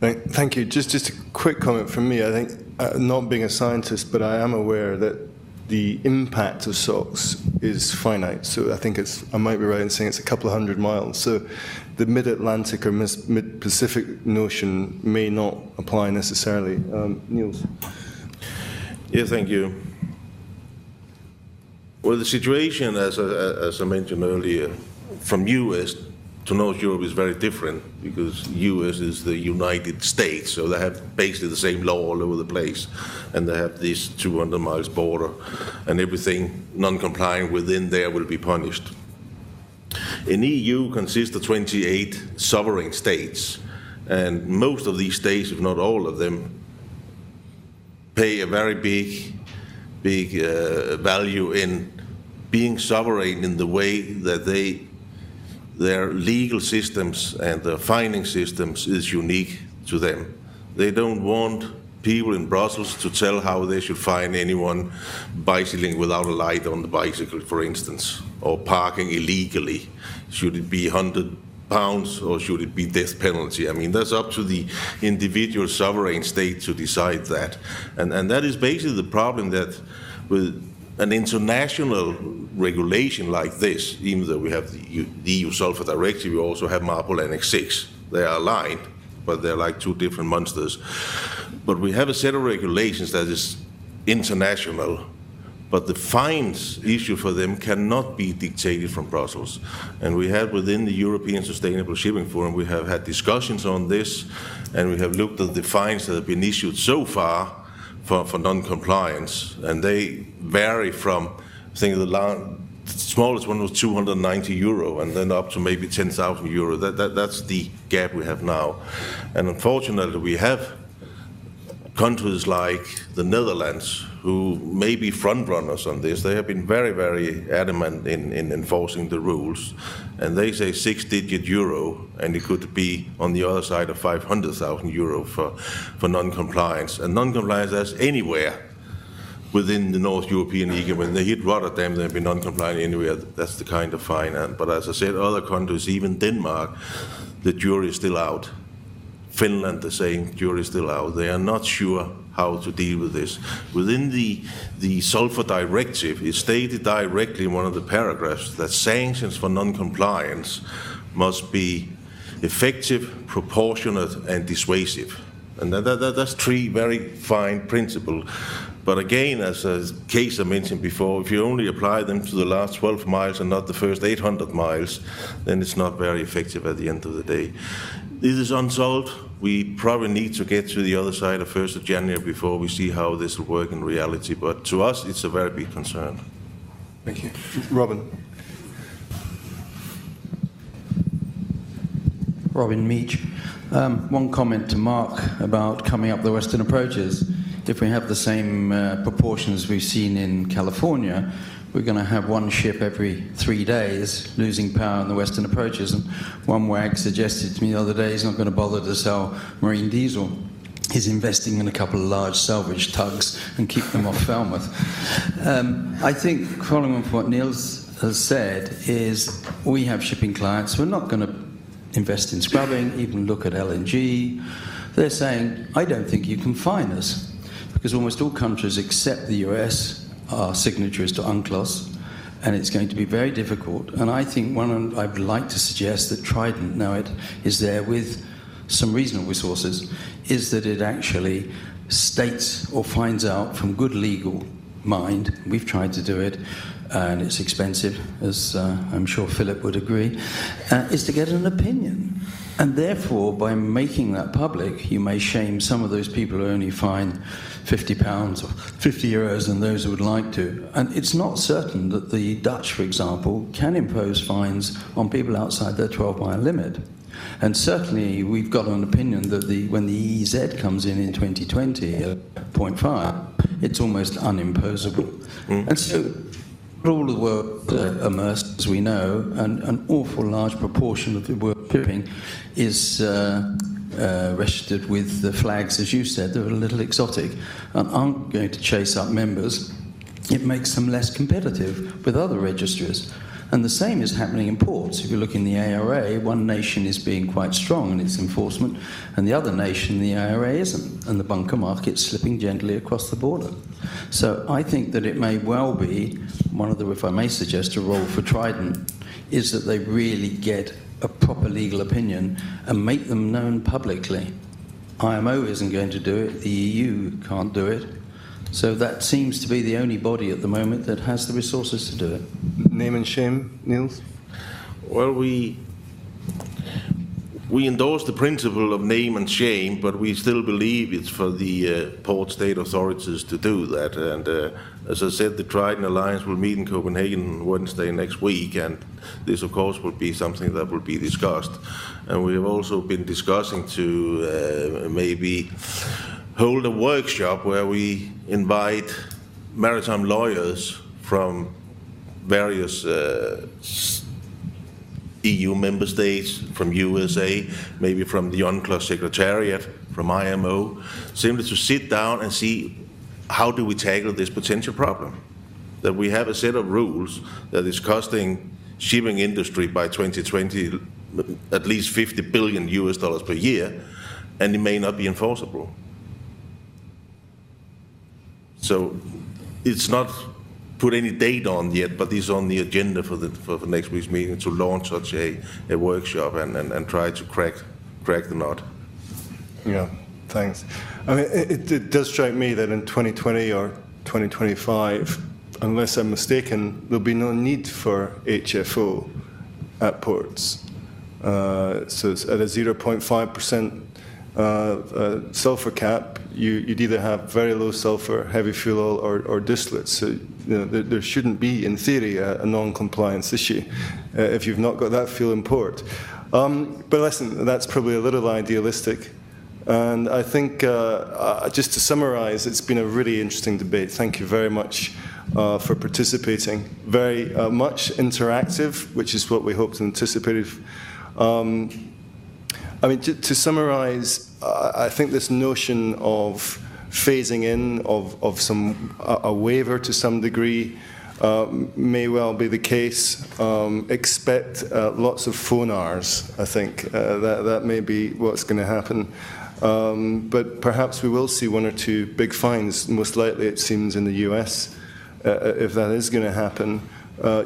Speaker 1: Thank you. Just a quick comment from me. I think, not being a scientist, but I am aware that the impact of SOx is finite. So I think I might be right in saying it's a couple of 100 miles. So the mid-Atlantic or mid-Pacific notion may not apply necessarily. Niels?
Speaker 5: Yeah, thank you. Well, the situation, as I mentioned earlier, from US to North Europe is very different because US is the United States, so they have basically the same law all over the place, and they have this 200 miles border, and everything non-compliant within there will be punished. In EU consists of 28 sovereign states, and most of these states, if not all of them, pay a very big value in being sovereign in the way that their legal systems and their fining systems is unique to them. They don't want people in Brussels to tell how they should fine anyone bicycling without a light on the bicycle, for instance, or parking illegally. Should it be £100 or should it be death penalty? I mean, that's up to the individual sovereign state to decide that. And that is basically the problem that with an international regulation like this, even though we have the EU Sulfur Directive, we also have MARPOL Annex 6. They are aligned, but they're like two different monsters. But we have a set of regulations that is international, but the fines issued for them cannot be dictated from Brussels. And we have within the European Sustainable Shipping Forum, we have had discussions on this, and we have looked at the fines that have been issued so far for non-compliance, and they vary from, I think the smallest one was €290, and then up to maybe €10,000. That's the gap we have now. And unfortunately, we have countries like the Netherlands who may be front runners on this. They have been very, very adamant in enforcing the rules. And they say 6-digit euro, and it could be on the other side of €500,000 for non-compliance. And non-compliance, that's anywhere within the North European Union. When they hit Rotterdam, they've been non-compliant anywhere. That's the kind of fine. But as I said, other countries, even Denmark, the jury is still out. Finland, the same, jury is still out. They are not sure how to deal with this. Within the Sulfur Directive, it stated directly in one of the paragraphs that sanctions for non-compliance must be effective, proportionate, and dissuasive. And that's three very fine principles. But again, as a case I mentioned before, if you only apply them to the last 12 miles and not the first 800 miles, then it's not very effective at the end of the day. This is unsolved. We probably need to get to the other side of 1st of January before we see how this will work in reality. But to us, it's a very big concern.
Speaker 1: Thank you. Robin.
Speaker 13: Robin Meach. One comment to Mark about coming up the western approaches. If we have the same proportions we've seen in California, we're going to have one ship every 3 days losing power on the western approaches. And one wag suggested to me the other day he's not going to bother to sell marine diesel. He's investing in a couple of large salvage tugs and keep them off Falmouth. I think, following on from what Niels has said, is we have shipping clients. We're not going to invest in scrubbing, even look at LNG. They're saying, I don't think you can fine us, because almost all countries except the US are signatories to UNCLOS, and it's going to be very difficult. And I think I would like to suggest that Trident, now it is there with some reasonable resources, is that it actually states or finds out from good legal mind, we've tried to do it, and it's expensive, as I'm sure Philip would agree, is to get an opinion. And therefore, by making that public, you may shame some of those people who only find £50 or €50 and those who would like to. And it's not certain that the Dutch, for example, can impose fines on people outside their 12-mile limit. And certainly, we've got an opinion that when the EEZ comes in 2020 at 0.5, it's almost unimposable. And so, all the work immersed, as we know, and an awful large proportion of the work shipping is registered with the flags, as you said, that are a little exotic and aren't going to chase up members. It makes them less competitive with other registries. And the same is happening in ports. If you look in the ARA, one nation is being quite strong in its enforcement, and the other nation, the ARA, isn't. And the bunker market's slipping gently across the border. So I think that it may well be, if I may suggest, a role for Trident, is that they really get a proper legal opinion and make them known publicly. IMO isn't going to do it, the EU can't do it. So that seems to be the only body at the moment that has the resources to do it.
Speaker 1: Name and shame, Niels?
Speaker 5: Well, we endorse the principle of name and shame, but we still believe it's for the port state authorities to do that. And as I said, the Trident Alliance will meet in Copenhagen Wednesday next week, and this, of course, will be something that will be discussed. And we have also been discussing to maybe hold a workshop where we invite maritime lawyers from various EU member states, from USA, maybe from the UNCLOS Secretariat, from IMO, simply to sit down and see how do we tackle this potential problem. That we have a set of rules that is costing shipping industry by 2020 at least $50 billion per year, and it may not be enforceable. So it's not put any date on yet, but it's on the agenda for the next week's meeting to launch such a workshop and try to crack the nut.
Speaker 1: Yeah, thanks. I mean, it does strike me that in 2020 or 2025, unless I'm mistaken, there'll be no need for HFO at ports. So it's at a 0.5% sulfur cap, you'd either have very low sulfur, heavy fuel oil, or distillates. So there shouldn't be, in theory, a non-compliance issue if you've not got that fuel in port. But listen, that's probably a little idealistic. And I think, just to summarise, it's been a really interesting debate. Thank you very much for participating. Very much interactive, which is what we hoped and anticipated. I mean, to summarise, I think this notion of phasing in of a waiver to some degree may well be the case. Expect lots of phonars, I think. That may be what's going to happen. But perhaps we will see one or two big fines, most likely it seems in the US, if that is going to happen.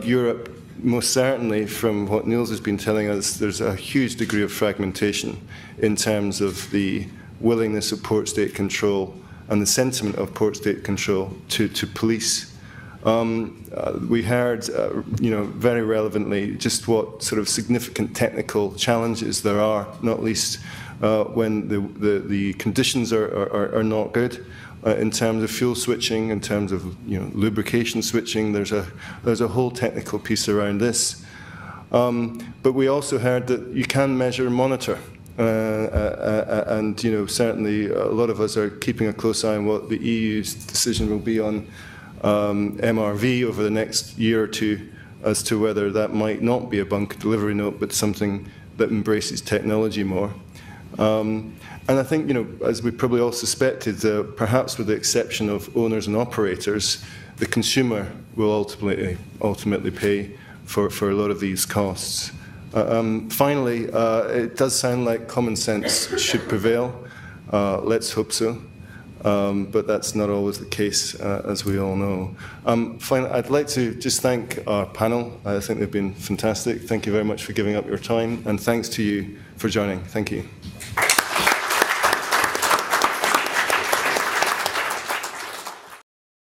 Speaker 1: Europe, most certainly, from what Niels has been telling us, there's a huge degree of fragmentation in terms of the willingness of port state control and the sentiment of port state control to police. We heard, very relevantly, just what sort of significant technical challenges there are, not least when the conditions are not good. In terms of fuel switching, in terms of lubrication switching, there's a whole technical piece around this. But we also heard that you can measure and monitor, and certainly a lot of us are keeping a close eye on what the EU's decision will be on MRV over the next year or two, as to whether that might not be a bunker delivery note, but something that embraces technology more. And I think, as we probably all suspected, perhaps with the exception of owners and operators, the consumer will ultimately pay for a lot of these costs. Finally, it does sound like common sense should prevail. Let's hope so. But that's not always the case, as we all know. Finally, I'd like to just thank our panel. I think they've been fantastic. Thank you very much for giving up your time, and thanks to you for joining. Thank you.